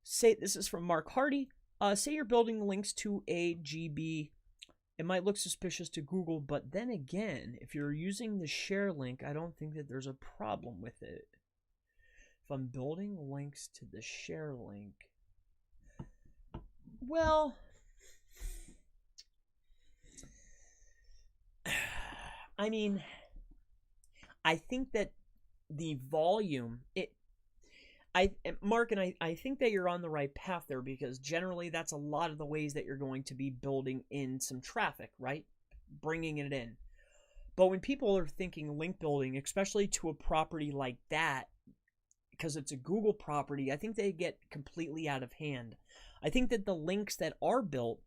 say this is from Mark Hardy. Say you're building links to a GB. It might look suspicious to Google, but then again, if you're using the share link, I don't think that there's a problem with it. If I'm building links to the share link, well, I mean, I think that the volume, Mark, and I think that you're on the right path there, because generally that's a lot of the ways that you're going to be building in some traffic, right? Bringing it in. But when people are thinking link building, especially to a property like that, because it's a Google property, I think they get completely out of hand. I think that the links that are built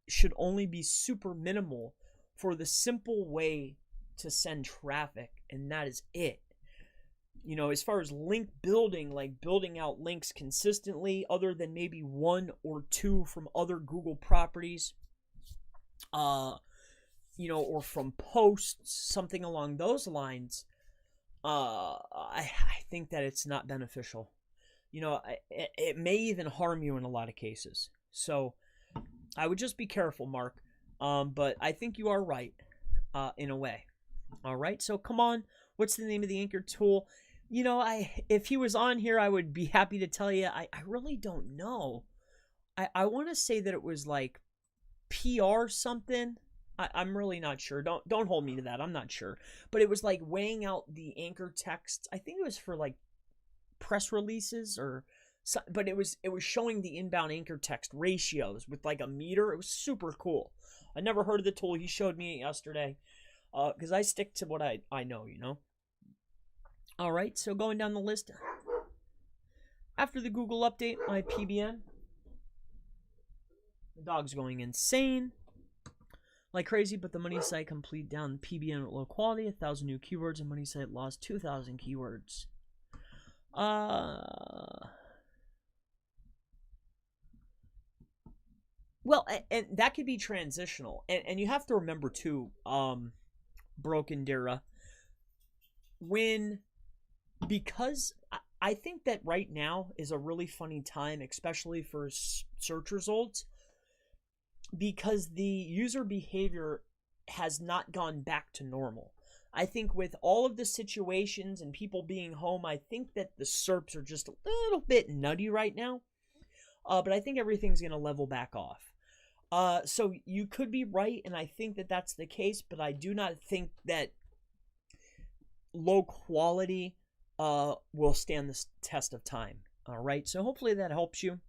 should only be super minimal for the simple way to send traffic, and that is it. You know, as far as link building, like building out links consistently, other than maybe one or two from other Google properties, you know, or from posts, something along those lines, I think that it's not beneficial. You know, it may even harm you in a lot of cases. So I would just be careful, Mark. But I think you are right, in a way. All right, so come on. What's the name of the anchor tool? You know, if he was on here, I would be happy to tell you. I really don't know. I want to say that it was like PR something. I'm really not sure. Don't hold me to that. I'm not sure. But it was like weighing out the anchor text. I think it was for like press releases or so, but it was showing the inbound anchor text ratios with like a meter. It was super cool. I never heard of the tool. He showed me it yesterday. Because I stick to what I know, you know. All right, so going down the list. After the Google update, my PBN. The dog's going insane like crazy, but the money site complete down PBN at low quality, 1,000 new keywords, and money site lost 2,000 keywords. Well, and that could be transitional, and you have to remember too, Broken Dira, because I think that right now is a really funny time, especially for search results, because the user behavior has not gone back to normal. I think with all of the situations and people being home, I think that the SERPs are just a little bit nutty right now, but I think everything's going to level back off. So you could be right, and I think that that's the case, but I do not think that low quality will stand the test of time. All right, so hopefully that helps you.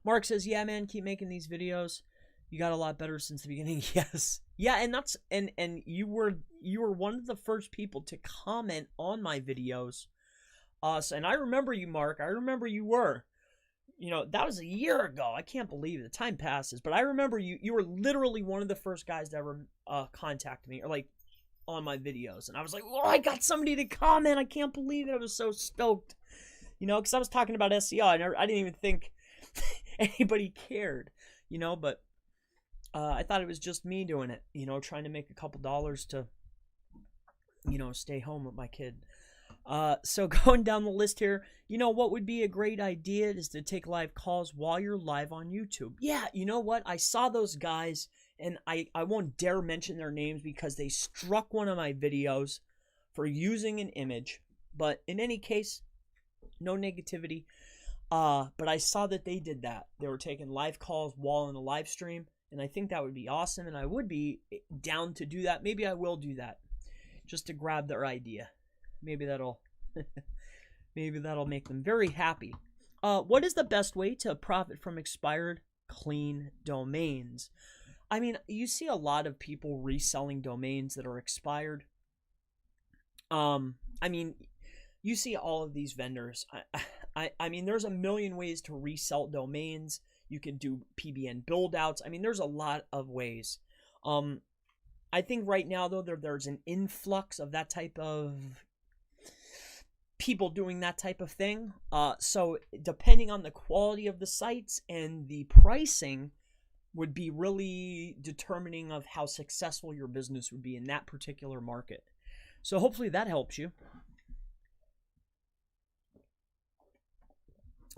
Mark says, yeah, man, keep making these videos. You got a lot better since the beginning. Yes. Yeah, and that's and you were one of the first people to comment on my videos. And I remember you, Mark. I remember you were. You know, that was a year ago. I can't believe it. The time passes. But I remember you were literally one of the first guys to ever contact me, or like on my videos. And I was like, oh, I got somebody to comment. I can't believe it. I was so stoked. You know, because I was talking about SEO. I didn't even think anybody cared, you know, but I thought it was just me doing it, you know, trying to make a couple dollars to, you know, stay home with my kid. So going down the list here, you know, what would be a great idea is to take live calls while you're live on YouTube. Yeah, you know what? I saw those guys, and I won't dare mention their names because they struck one of my videos for using an image. But in any case, no negativity. But I saw that they did that. They were taking live calls while in a live stream, and I think that would be awesome, and I would be down to do that. Maybe I will do that just to grab their idea. Maybe that'll make them very happy. What is the best way to profit from expired clean domains? I mean, you see a lot of people reselling domains that are expired. I mean, you see all of these vendors. I mean, there's a million ways to resell domains. You can do PBN build outs. I mean, there's a lot of ways. I think right now, though, there's an influx of that type of people doing that type of thing. So depending on the quality of the sites and the pricing would be really determining of how successful your business would be in that particular market. So hopefully that helps you.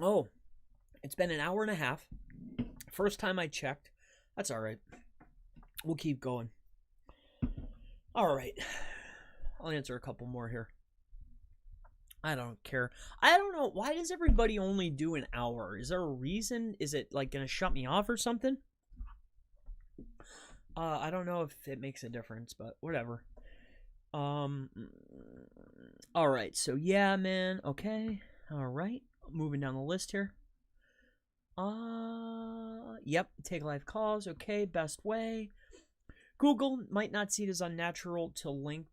Oh, it's been an hour and a half. First time I checked. That's all right. We'll keep going. All right. I'll answer a couple more here. I don't care. I don't know. Why does everybody only do an hour? Is there a reason? Is it like going to shut me off or something? I don't know if it makes a difference, but whatever. All right. So yeah, man. Okay. All right. Moving down the list here. Yep. Take live calls. Okay. Best way. Google might not see it as unnatural to link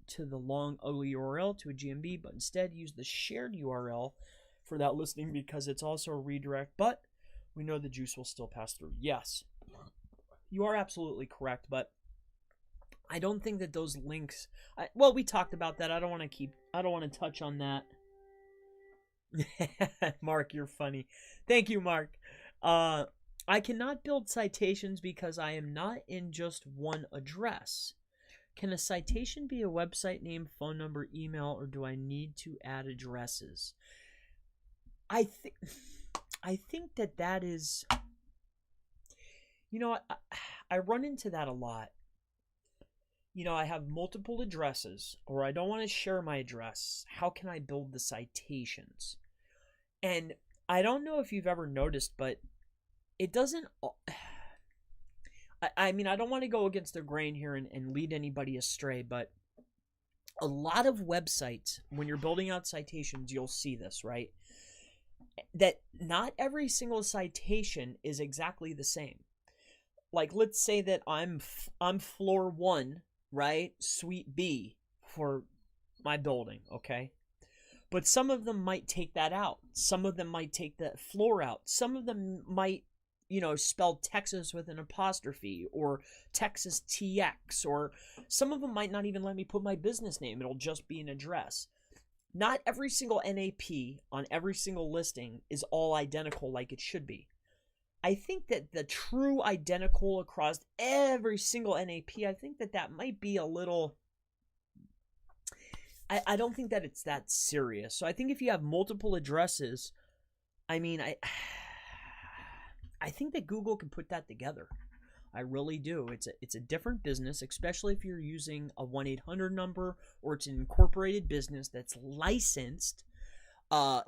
to the long, ugly URL to a GMB, but instead use the shared URL for that listing because it's also a redirect, but we know the juice will still pass through. Yes, you are absolutely correct, but I don't think that those links, well, we talked about that. I don't want to touch on that. Mark, you're funny. Thank you, Mark. I cannot build citations because I am not in just one address. Can a citation be a website name, phone number, email, or do I need to add addresses? I think that is, I run into that a lot. I have multiple addresses, or I don't want to share my address. How can I build the citations? And I don't know if you've ever noticed, but it doesn't, I mean, I don't want to go against the grain here and lead anybody astray, but a lot of websites, when you're building out citations, you'll see this, right? That not every single citation is exactly the same. Like, let's say that I'm floor 1, right? Suite B for my building, okay? But some of them might take that out. Some of them might take that floor out. Some of them might, spell Texas with an apostrophe or Texas TX, or some of them might not even let me put my business name. It'll just be an address. Not every single NAP on every single listing is all identical like it should be. I think that the true identical across every single NAP, I think that might be a little, I don't think that it's that serious. So I think if you have multiple addresses, I mean, I think that Google can put that together. I really do. It's a different business, especially if you're using a 1-800 number or it's an incorporated business that's licensed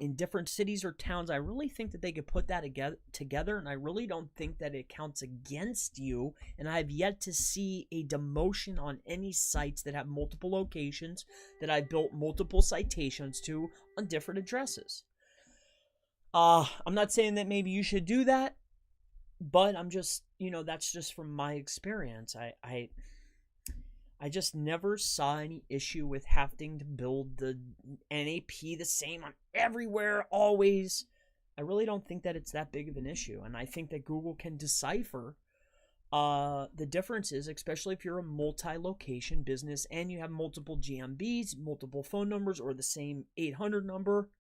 in different cities or towns. I really think that they could put that together, and I really don't think that it counts against you. And I have yet to see a demotion on any sites that have multiple locations that I built multiple citations to on different addresses. I'm not saying that maybe you should do that, but I'm just, that's just from my experience. I just never saw any issue with having to build the NAP the same on everywhere, always. I really don't think that it's that big of an issue. And I think that Google can decipher the differences, especially if you're a multi-location business and you have multiple GMBs, multiple phone numbers, or the same 800 number.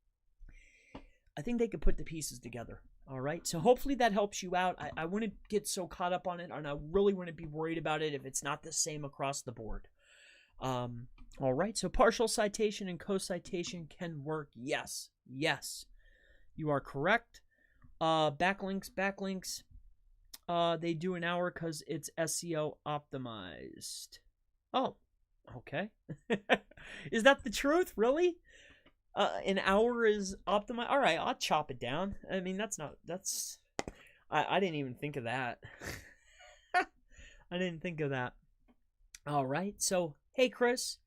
I think they could put the pieces together. All right, so hopefully that helps you out. I wouldn't get so caught up on it, and I really wouldn't be worried about it if it's not the same across the board. All right, so partial citation and co-citation can work. Yes, you are correct. Backlinks, they do an hour because it's SEO optimized. Oh, okay. Is that the truth, really? An hour is optimized. All right, I'll chop it down. I mean, I didn't even think of that. I didn't think of that. All right, so, hey, Chris,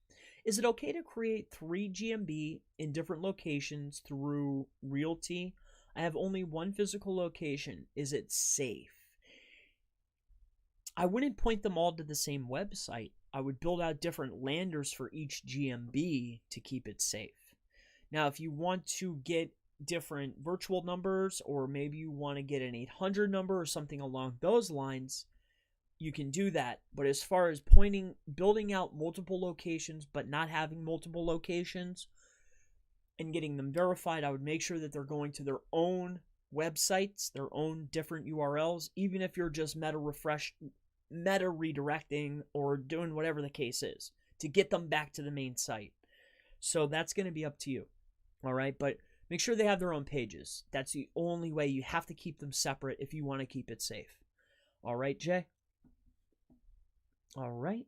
is it okay to create 3 GMB in different locations through Realty? I have only one physical location. Is it safe? I wouldn't point them all to the same website. I would build out different landers for each GMB to keep it safe. Now, if you want to get different virtual numbers, or maybe you want to get an 800 number or something along those lines, you can do that. But as far as building out multiple locations, but not having multiple locations and getting them verified, I would make sure that they're going to their own websites, their own different URLs, even if you're just meta redirecting or doing whatever the case is to get them back to the main site. So that's going to be up to you. All right, but make sure they have their own pages. That's the only way. You have to keep them separate if you want to keep it safe. All right, Jay? All right.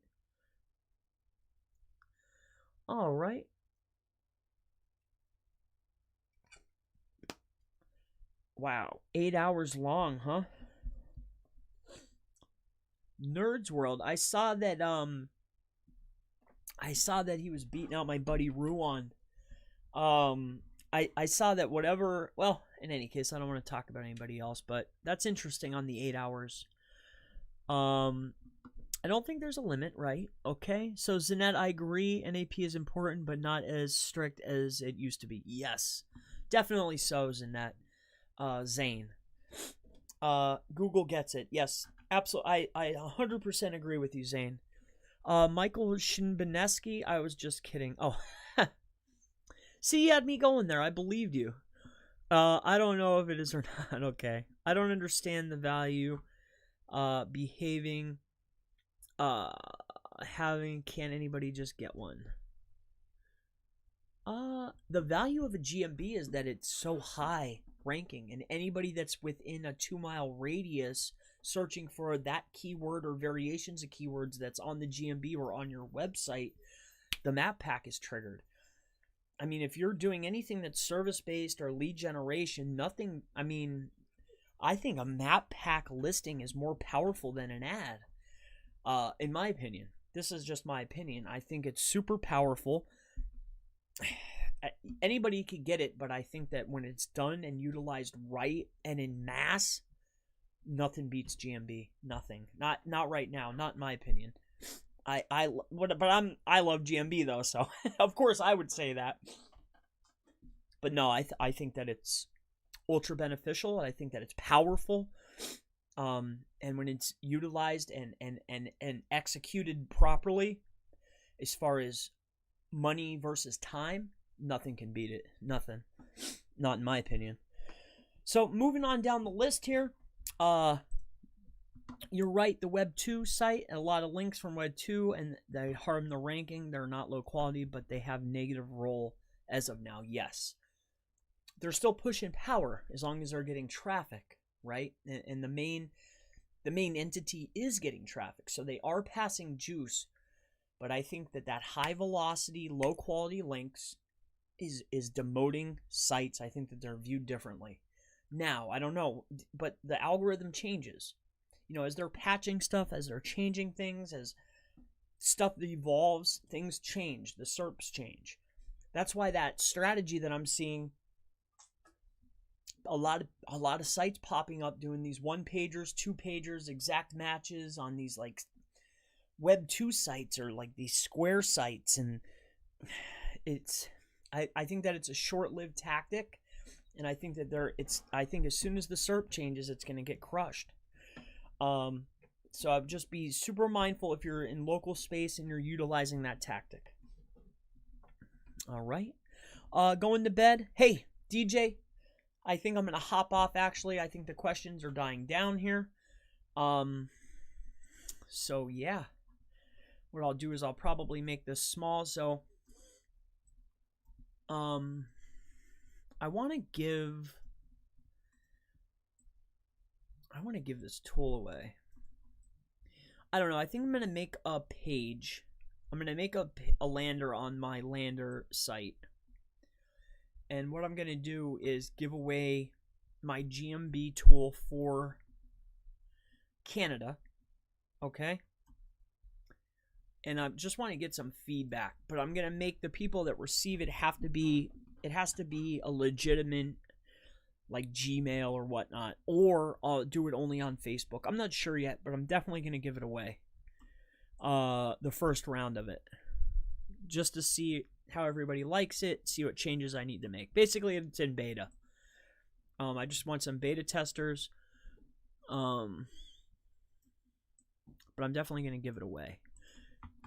All right. Wow, 8 hours long, huh? Nerds World. I saw that he was beating out my buddy Ruan. I saw that whatever, well, in any case, I don't want to talk about anybody else, but that's interesting on the 8 hours. I don't think there's a limit, right? Okay, so Zanette, I agree. NAP is important, but not as strict as it used to be. Yes, definitely so, Zanette. Zane. Google gets it. Yes, absolutely. I 100% agree with you, Zane. Michael Shinbaneski, I was just kidding. Oh, see, you had me going there. I believed you. I don't know if it is or not. Okay. I don't understand the value behaving can anybody just get one? The value of a GMB is that it's so high ranking, and anybody that's within a 2-mile radius searching for that keyword or variations of keywords that's on the GMB or on your website, the map pack is triggered. I mean, if you're doing anything that's service-based or lead generation, I think a map pack listing is more powerful than an ad, in my opinion. This is just my opinion. I think it's super powerful. Anybody could get it, but I think that when it's done and utilized right and in mass, nothing beats GMB. Nothing. Not right now. Not in my opinion. I love GMB though, so of course I would say that. But no, I think that it's ultra beneficial. I think that it's powerful. And when it's utilized and executed properly, as far as money versus time, nothing can beat it. Nothing. Not in my opinion. So moving on down the list here, you're right, the Web 2 site, a lot of links from Web 2, and they harm the ranking. They're not low quality, but they have negative role as of now, yes. They're still pushing power as long as they're getting traffic, right? And the main entity is getting traffic, so they are passing juice. But I think that high velocity, low quality links is demoting sites. I think that they're viewed differently. Now, I don't know, but the algorithm changes. You know, as they're patching stuff, as they're changing things, as stuff evolves, things change. The SERPs change. That's why that strategy that I'm seeing a lot of sites popping up doing these 1-pagers, 2-pagers, exact matches on these like Web 2 sites or like these square sites, and I think that it's a short-lived tactic, and I think that I think as soon as the SERP changes, it's going to get crushed. So I'd just be super mindful if you're in local space and you're utilizing that tactic. All right. Going to bed. Hey, DJ, I think I'm going to hop off, actually. I think the questions are dying down here. So, yeah. What I'll do is I'll probably make this small. So, I want to give this tool away. I don't know. I think I'm going to make a page. I'm going to make a lander on my lander site. And what I'm going to do is give away my GMB tool for Canada. Okay? And I just want to get some feedback. But I'm going to make the people that receive it has to be a legitimate, like Gmail or whatnot, or I'll do it only on Facebook. I'm not sure yet, but I'm definitely going to give it away. The first round of it, just to see how everybody likes it, see what changes I need to make. Basically, it's in beta. I just want some beta testers. But I'm definitely going to give it away.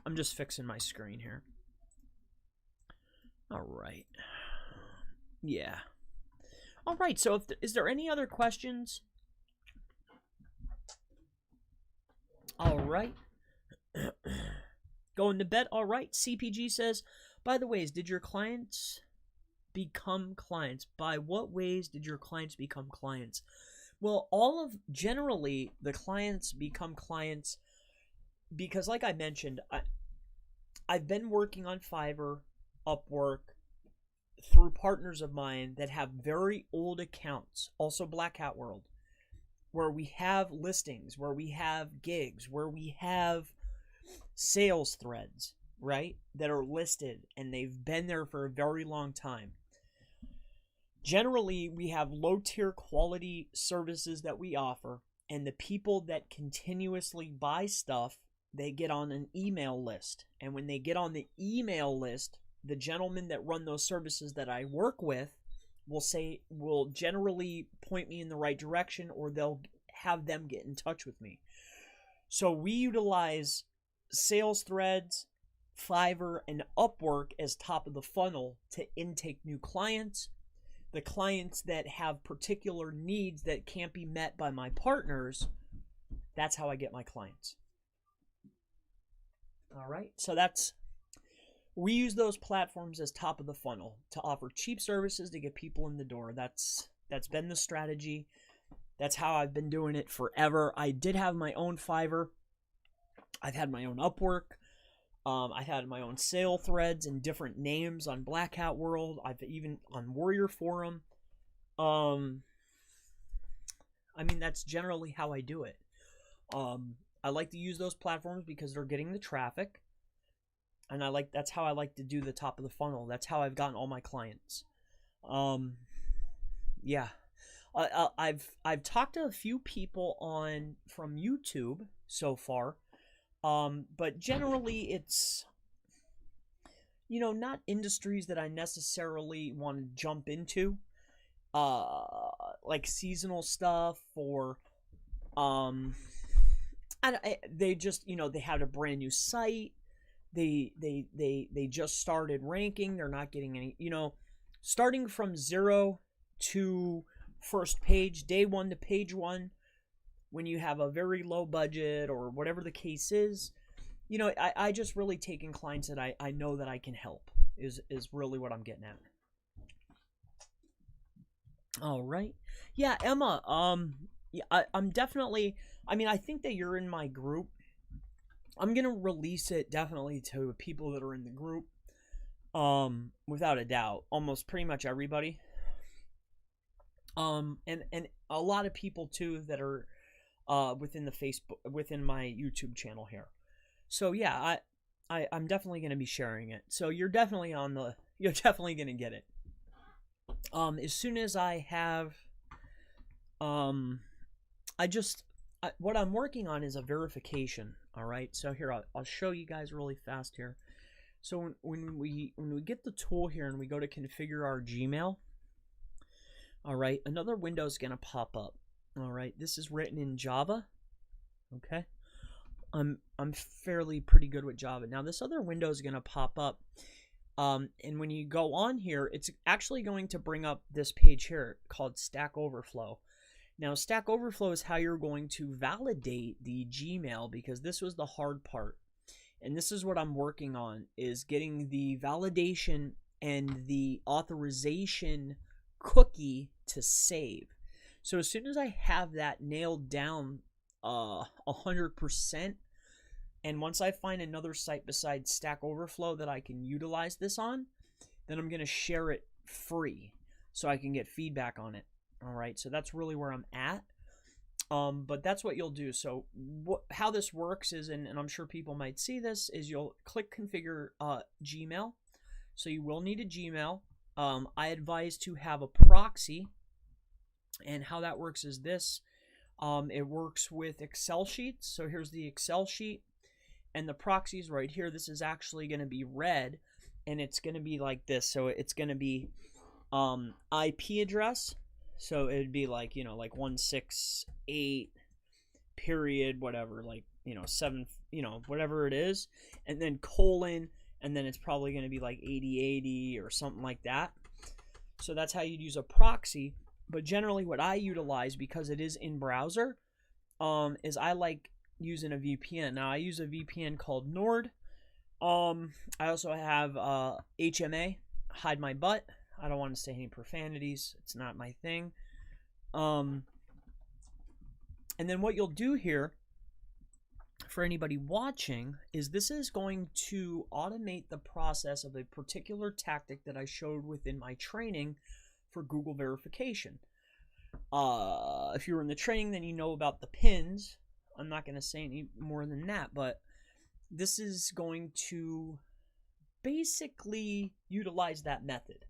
I'm just fixing my screen here. All right. Yeah. All right, so is there any other questions? All right. Going to bed. All right. CPG says, by the ways, did your clients become clients? By what ways did your clients become clients? Well, generally, the clients become clients because, like I mentioned, I've been working on Fiverr, Upwork, through partners of mine that have very old accounts, also Black Hat World, where we have listings, where we have gigs, where we have sales threads, right, that are listed and they've been there for a very long time. Generally, we have low-tier quality services that we offer, and the people that continuously buy stuff they get on an email list. And when they get on the email list, the gentlemen that run those services that I work with will generally point me in the right direction, or they'll have them get in touch with me. So we utilize Sales Threads, Fiverr, and Upwork as top of the funnel to intake new clients. The clients that have particular needs that can't be met by my partners, that's how I get my clients. All right, so we use those platforms as top of the funnel to offer cheap services to get people in the door. That's been the strategy. That's how I've been doing it forever. I did have my own Fiverr. I've had my own Upwork. I've had my own sale threads and different names on Black Hat World. I've even on Warrior Forum. I mean, that's generally how I do it. I like to use those platforms because they're getting the traffic. And that's how I like to do the top of the funnel. That's how I've gotten all my clients. Yeah. I've talked to a few people from YouTube so far. But generally it's, not industries that I necessarily want to jump into, like seasonal stuff, or, they just, they had a brand new site. They just started ranking. They're not getting any, starting from 0 to first page, day 1 to page 1. When you have a very low budget or whatever the case is, I just really take in clients that I know that I can help is really what I'm getting at. All right. Yeah, Emma, I'm definitely, I think that you're in my group. I'm going to release it definitely to people that are in the group. Without a doubt, almost pretty much everybody. And a lot of people too that are within my YouTube channel here. So yeah, I'm definitely going to be sharing it. So you're definitely definitely going to get it. As soon as I have, what I'm working on is a verification. All right. So here, I'll show you guys really fast here. So when we get the tool here and we go to configure our Gmail, all right, another window is going to pop up. All right, this is written in Java. Okay, I'm fairly pretty good with Java. Now this other window is going to pop up, and when you go on here, it's actually going to bring up this page here called Stack Overflow. Now Stack Overflow is how you're going to validate the Gmail, because this was the hard part, and this is what I'm working on, is getting the validation and the authorization cookie to save. So as soon as I have that nailed down 100%, and once I find another site besides Stack Overflow that I can utilize this on, then I'm going to share it free so I can get feedback on it. All right, so that's really where I'm at. But that's what you'll do. So how this works is, and I'm sure people might see this, is you'll click configure Gmail. So you will need a Gmail. I advise to have a proxy. And how that works is this. It works with Excel sheets. So here's the Excel sheet, and the proxy's right here. This is actually going to be red, and it's going to be like this. So it's going to be IP address. So it'd be like, like 168 period, whatever, like, 7, whatever it is, and then colon, and then it's probably going to be like 8080 or something like that. So that's how you'd use a proxy. But generally what I utilize, because it is in browser, is I like using a VPN. Now I use a VPN called Nord. I also have HMA, hide my butt. I don't want to say any profanities. It's not my thing. And then what you'll do here, for anybody watching, is this is going to automate the process of a particular tactic that I showed within my training for Google verification. If you were in the training, then you know about the pins. I'm not going to say any more than that, but this is going to basically utilize that method.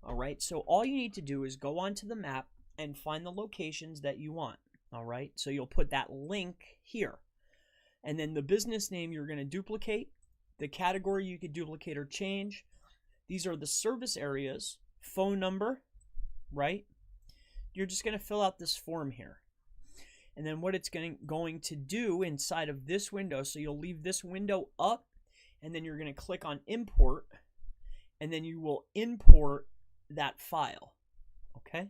All right, so all you need to do is go onto the map and find the locations that you want. All right, so you'll put that link here. And then the business name you're going to duplicate. The category you could duplicate or change. These are the service areas. Phone number, right? You're just going to fill out this form here. And then what it's going to do inside of this window, so you'll leave this window up, and then you're going to click on import, and then you will import that file, okay?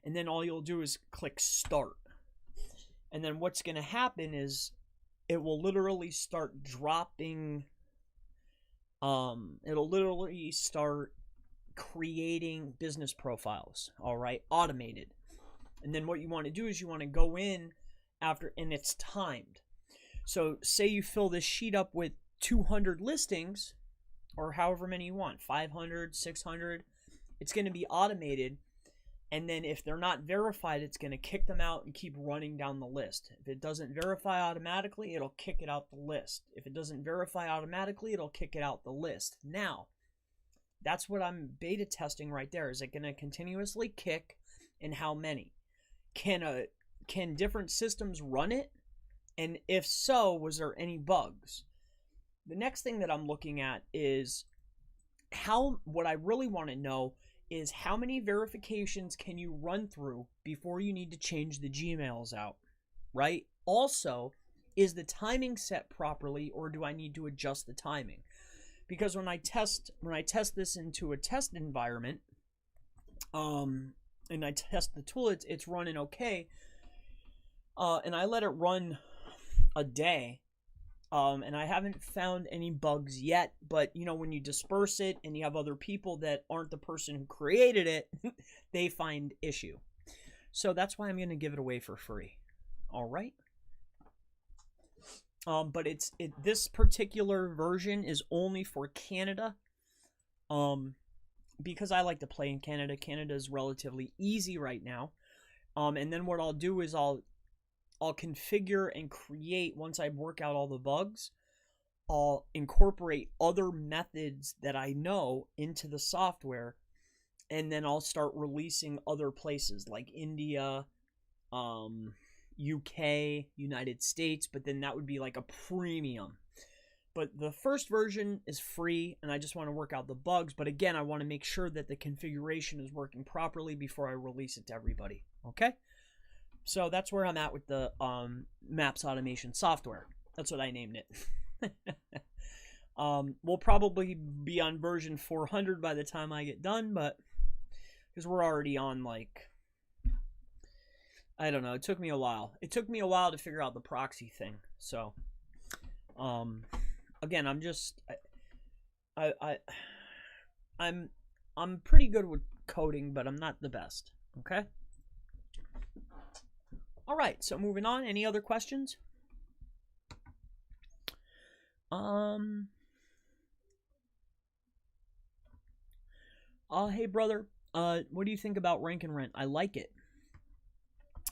And then all you'll do is click start. And then what's going to happen is it will literally start dropping, it'll literally start creating business profiles, all right, automated. And then what you want to do is you want to go in after, and it's timed. So say you fill this sheet up with 200 listings, or however many you want, 500, 600, it's going to be automated. And then if they're not verified, it's going to kick them out and keep running down the list. If it doesn't verify automatically, it'll kick it out the list. If it doesn't verify automatically, it'll kick it out the list. Now, that's what I'm beta testing right there. Is it going to continuously kick, and how many? Can different systems run it? And if so, was there any bugs? The next thing that I'm looking at is what I really want to know is how many verifications can you run through before you need to change the Gmails out, right? Also, is the timing set properly, or do I need to adjust the timing? Because when I test this into a test environment, and I test the tool, it's running okay, and I let it run a day, and I haven't found any bugs yet. But you know, when you disperse it and you have other people that aren't the person who created it, they find issue. So that's why I'm going to give it away for free. All right. But this particular version is only for Canada. Because I like to play in Canada. Canada is relatively easy right now. And then what I'll do is I'll configure and create, once I work out all the bugs, I'll incorporate other methods that I know into the software, and then I'll start releasing other places like India, UK, United States, but then that would be like a premium. But the first version is free, and I just want to work out the bugs. But again, I want to make sure that the configuration is working properly before I release it to everybody. Okay? So that's where I'm at with the Maps automation software. That's what I named it. We'll probably be on version 400 by the time I get done, but because we're already on, like, I don't know. It took me a while. It took me a while to figure out the proxy thing. So, again, I'm just, I'm pretty good with coding, but I'm not the best. Okay. All right. So moving on. Any other questions? Hey brother. What do you think about rank and rent? I like it.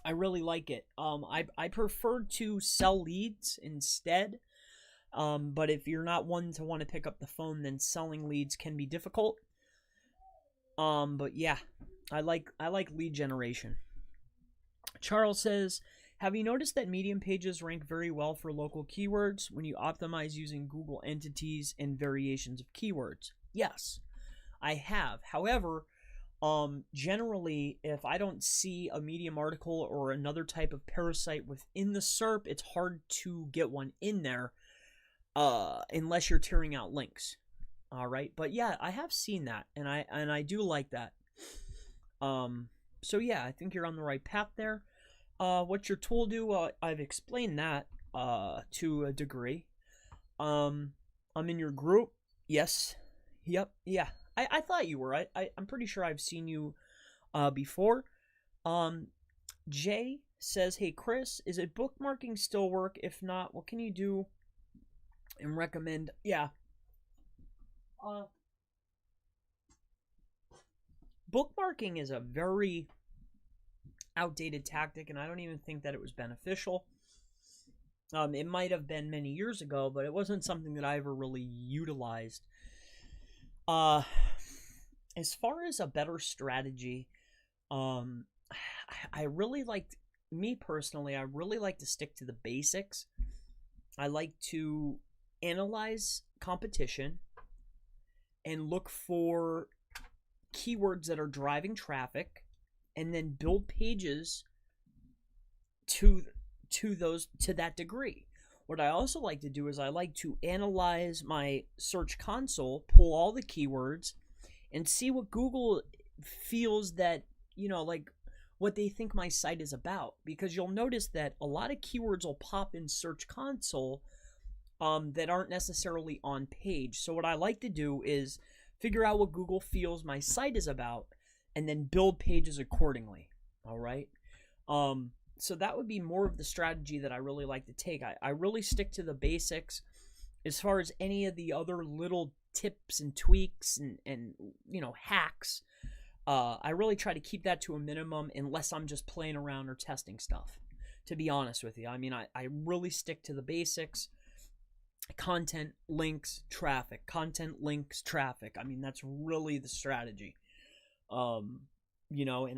I really like it. I prefer to sell leads instead. But if you're not one to want to pick up the phone, then selling leads can be difficult. But yeah, I like lead generation. Charles says, have you noticed that Medium pages rank very well for local keywords when you optimize using Google entities and variations of keywords? Yes, I have. However, generally, if I don't see a Medium article or another type of parasite within the SERP, it's hard to get one in there. Unless you're tearing out links. All right. But yeah, I have seen that, and I do like that. So yeah, I think you're on the right path there. What's your tool do? I've explained that, to a degree. I'm in your group. Yes. Yep. Yeah. I thought you were. I'm pretty sure I've seen you, before. Jay says, hey Chris, is it bookmarking still work? If not, what can you do and recommend? Yeah. Bookmarking is a very outdated tactic, and I don't even think that it was beneficial. It might have been many years ago, but it wasn't something that I ever really utilized. As far as a better strategy, I really liked me personally, I really like to stick to the basics. I like to analyze competition and look for keywords that are driving traffic, and then build pages to that degree. What I also like to do is I like to analyze my search console, pull all the keywords, and see what Google feels that, like what they think my site is about. Because you'll notice that a lot of keywords will pop in search console that aren't necessarily on page. So what I like to do is figure out what Google feels my site is about, and then build pages accordingly. All right. So that would be more of the strategy that I really like to take. I really stick to the basics. As far as any of the other little tips and tweaks and hacks, I really try to keep that to a minimum unless I'm just playing around or testing stuff, to be honest with you. I mean, I really stick to the basics. Content, links, traffic. Content, links, traffic. I mean, that's really the strategy. And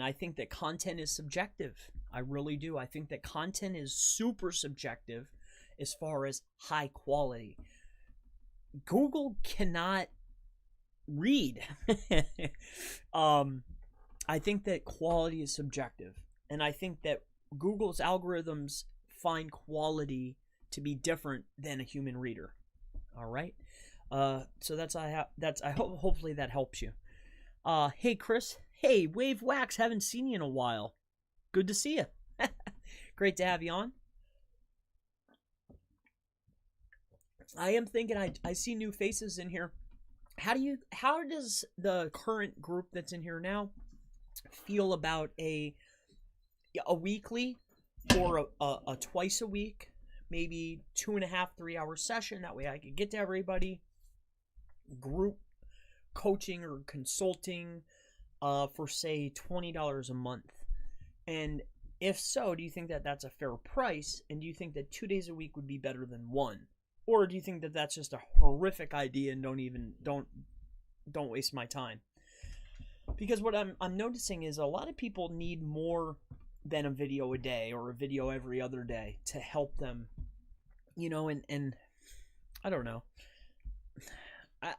I think that content is subjective. I really do. I think that content is super subjective as far as high quality. Google cannot read. I think that quality is subjective. And I think that Google's algorithms find quality to be different than a human reader. All right. So hopefully that helps you. Hey Chris. Hey Wave Wax. Haven't seen you in a while. Good to see you. Great to have you on. I am thinking I see new faces in here. How does the current group that's in here now feel about a weekly or a twice a week, maybe 2.5, 3 hour session? That way I could get to everybody. Group coaching or consulting for say $20 a month. And if so, do you think that that's a fair price? And do you think that 2 days a week would be better than one? Or do you think that that's just a horrific idea and don't waste my time? Because what I'm noticing is a lot of people need more than a video a day or a video every other day to help them, and I don't know.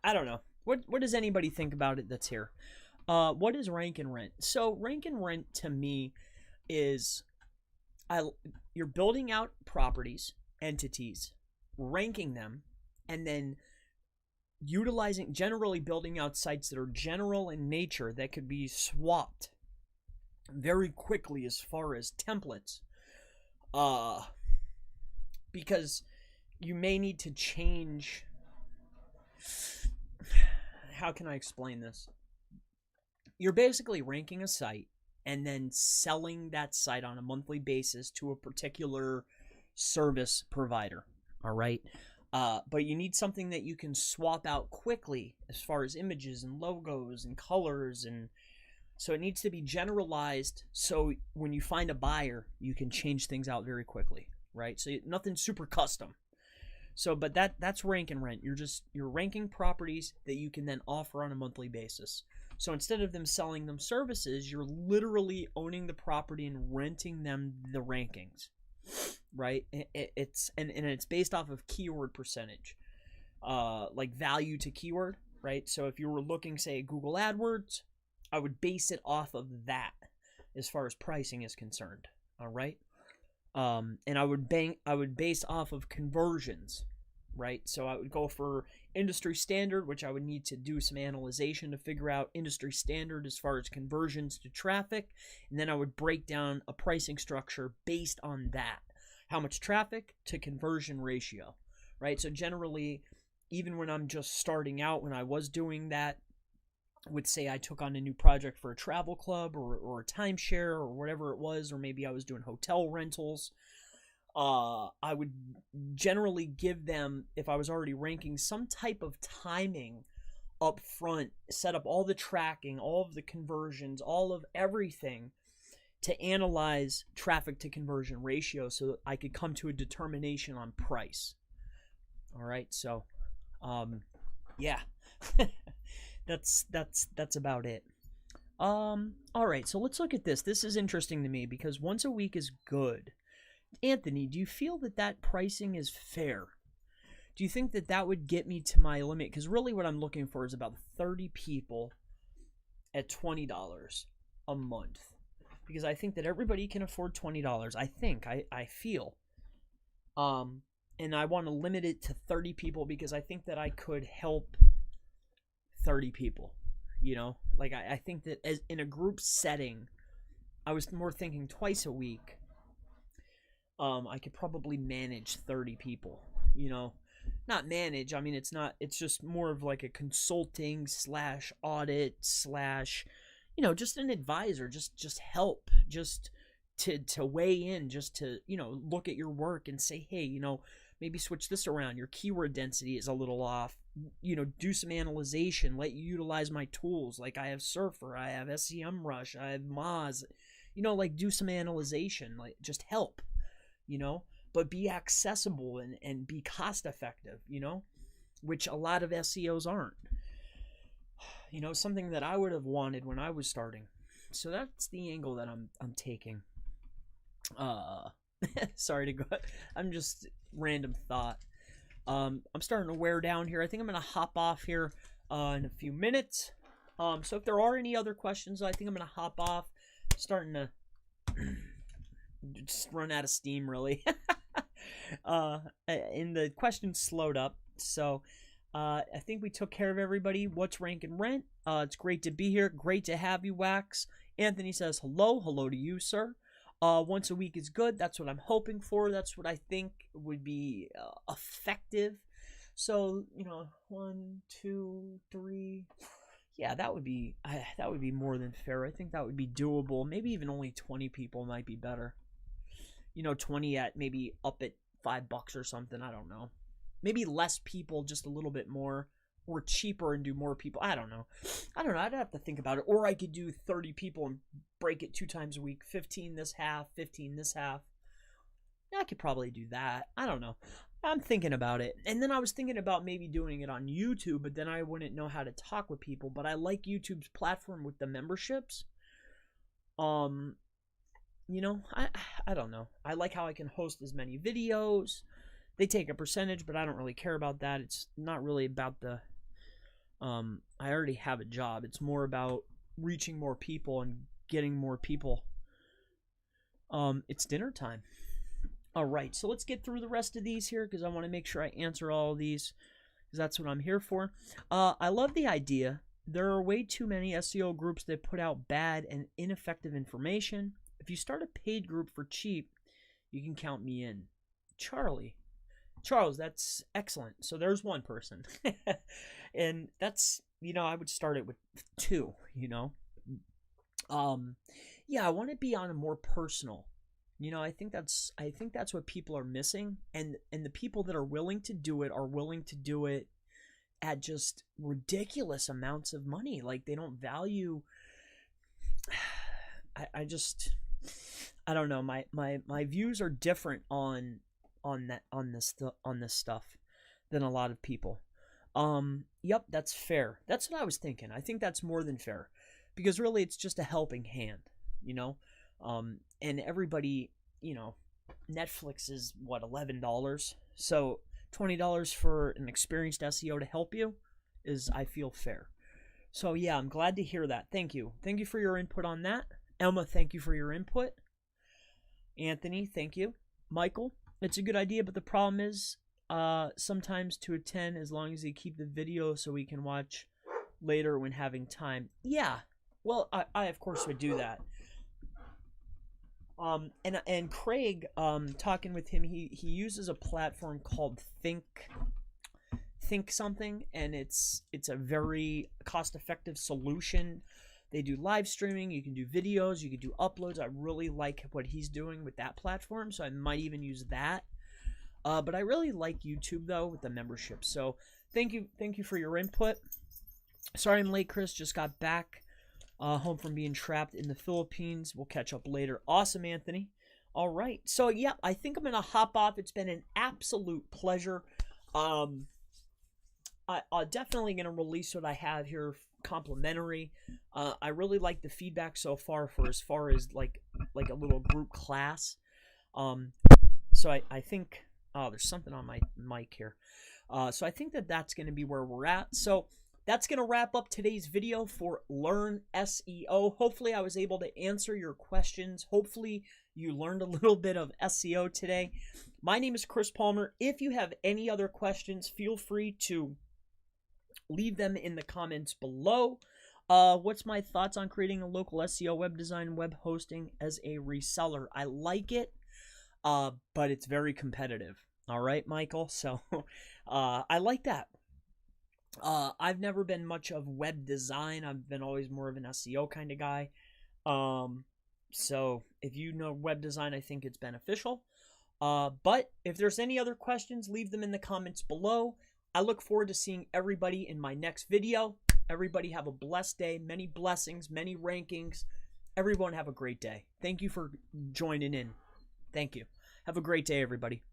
I don't know. What does anybody think about it that's here? What is rank and rent? So rank and rent to me is you're building out properties, entities, ranking them, and then generally building out sites that are general in nature that could be swapped very quickly as far as templates. Because you may need to change. How can I explain this? You're basically ranking a site and then selling that site on a monthly basis to a particular service provider. All right. But you need something that you can swap out quickly as far as images and logos and colors. And so it needs to be generalized. So when you find a buyer, you can change things out very quickly. Right. So nothing super custom. So, but that's rank and rent. You're ranking properties that you can then offer on a monthly basis. So instead of them selling them services, you're literally owning the property and renting them the rankings, right? It's based off of keyword percentage, like value to keyword, right? So if you were looking, say, Google AdWords, I would base it off of that as far as pricing is concerned. All right. And I would base off of conversions, right? So I would go for industry standard, which I would need to do some analyzation to figure out industry standard as far as conversions to traffic. And then I would break down a pricing structure based on that. How much traffic to conversion ratio, right? So generally, even when I'm just starting out, when I was doing that, would say I took on a new project for a travel club or a timeshare or whatever it was, or maybe I was doing hotel rentals, I would generally give them, if I was already ranking, some type of timing up front, set up all the tracking, all of the conversions, all of everything to analyze traffic to conversion ratio so that I could come to a determination on price. All right, so yeah. That's about it. All right, so let's look at this. This is interesting to me because once a week is good. Anthony, do you feel that that pricing is fair? Do you think that that would get me to my limit? Because really what I'm looking for is about 30 people at $20 a month. Because I think that everybody can afford $20. I feel. And I want to limit it to 30 people because I think that I could help 30 people. You know, like I think that as in a group setting, I was more thinking twice a week. I could probably manage 30 people, you know, not manage. I mean, it's just more of like a consulting / audit / you know, just an advisor, just help, just to weigh in, just to, you know, look at your work and say, hey, you know, maybe switch this around. Your keyword density is a little off. You know, do some analyzation, let you utilize my tools. Like I have Surfer, I have SEMRush, I have Moz, you know, like do some analyzation, like just help, you know, but be accessible and be cost effective, you know, which a lot of SEOs aren't, you know, something that I would have wanted when I was starting. So that's the angle that I'm taking. Sorry to go, I'm just random thought. I'm starting to wear down here. I think I'm going to hop off here in a few minutes. So if there are any other questions, I think I'm going to hop off. Starting to just run out of steam, really. And the questions slowed up. So I think we took care of everybody. What's rank and rent? It's great to be here. Great to have you, Wax. Anthony says hello. Hello to you, sir. Once a week is good. That's what I'm hoping for. That's what I think would be effective. So, you know, 1, 2, 3. Yeah, that would be more than fair. I think that would be doable. Maybe even only 20 people might be better. You know, 20 at maybe up at $5 or something. I don't know. Maybe less people, just a little bit more. Or cheaper and do more people. I don't know. I'd have to think about it. Or I could do 30 people and break it 2 times a week. 15 this half, 15 this half. Yeah, I could probably do that. I don't know. I'm thinking about it. And then I was thinking about maybe doing it on YouTube, but then I wouldn't know how to talk with people. But I like YouTube's platform with the memberships. You know, I don't know. I like how I can host as many videos. They take a percentage, but I don't really care about that. It's not really about the I already have a job. It's more about reaching more people and getting more people. It's dinner time. All right, so let's get through the rest of these here because I want to make sure I answer all of these because that's what I'm here for. I love the idea. There are way too many SEO groups that put out bad and ineffective information. If you start a paid group for cheap, you can count me in. Charles, that's excellent. So there's one person. And that's, you know, I would start it with 2, you know. Yeah, I want to be on a more personal. You know, I think that's what people are missing. And the people that are willing to do it at just ridiculous amounts of money. Like they don't value I don't know. My views are different on this stuff than a lot of people. Yep, that's fair. That's what I was thinking. I think that's more than fair because really it's just a helping hand, you know. And everybody, you know, Netflix is what, $11. So $20 for an experienced SEO to help you is, I feel, fair. So yeah, I'm glad to hear that. Thank you for your input on that. Elma, thank you for your input. Anthony, thank you. Michael, it's a good idea, but the problem is sometimes to attend as long as you keep the video so we can watch later when having time. Yeah, well, I of course would do that. And Craig, talking with him, he uses a platform called Think something, and it's a very cost-effective solution. They do live streaming, you can do videos, you can do uploads. I really like what he's doing with that platform, so I might even use that. But I really like YouTube though with the membership. So thank you for your input. Sorry I'm late, Chris. Just got back home from being trapped in the Philippines. We'll catch up later. Awesome, Anthony. All right. So yeah, I think I'm gonna hop off. It's been an absolute pleasure. I'm definitely gonna release what I have here complimentary. I really like the feedback so far for as far as like a little group class. So I think, oh, there's something on my mic here. So I think that that's going to be where we're at. So that's going to wrap up today's video for Learn SEO. Hopefully I was able to answer your questions. Hopefully you learned a little bit of SEO today. My name is Chris Palmer. If you have any other questions, feel free to leave them in the comments below. What's my thoughts on creating a local SEO, web design, web hosting as a reseller? I like it, but it's very competitive. All right, Michael? So I like that. I've never been much of web design. I've been always more of an SEO kind of guy. So if you know web design, I think it's beneficial. But if there's any other questions, leave them in the comments below. I look forward to seeing everybody in my next video. Everybody have a blessed day. Many blessings, many rankings. Everyone have a great day. Thank you for joining in. Thank you. Have a great day, everybody.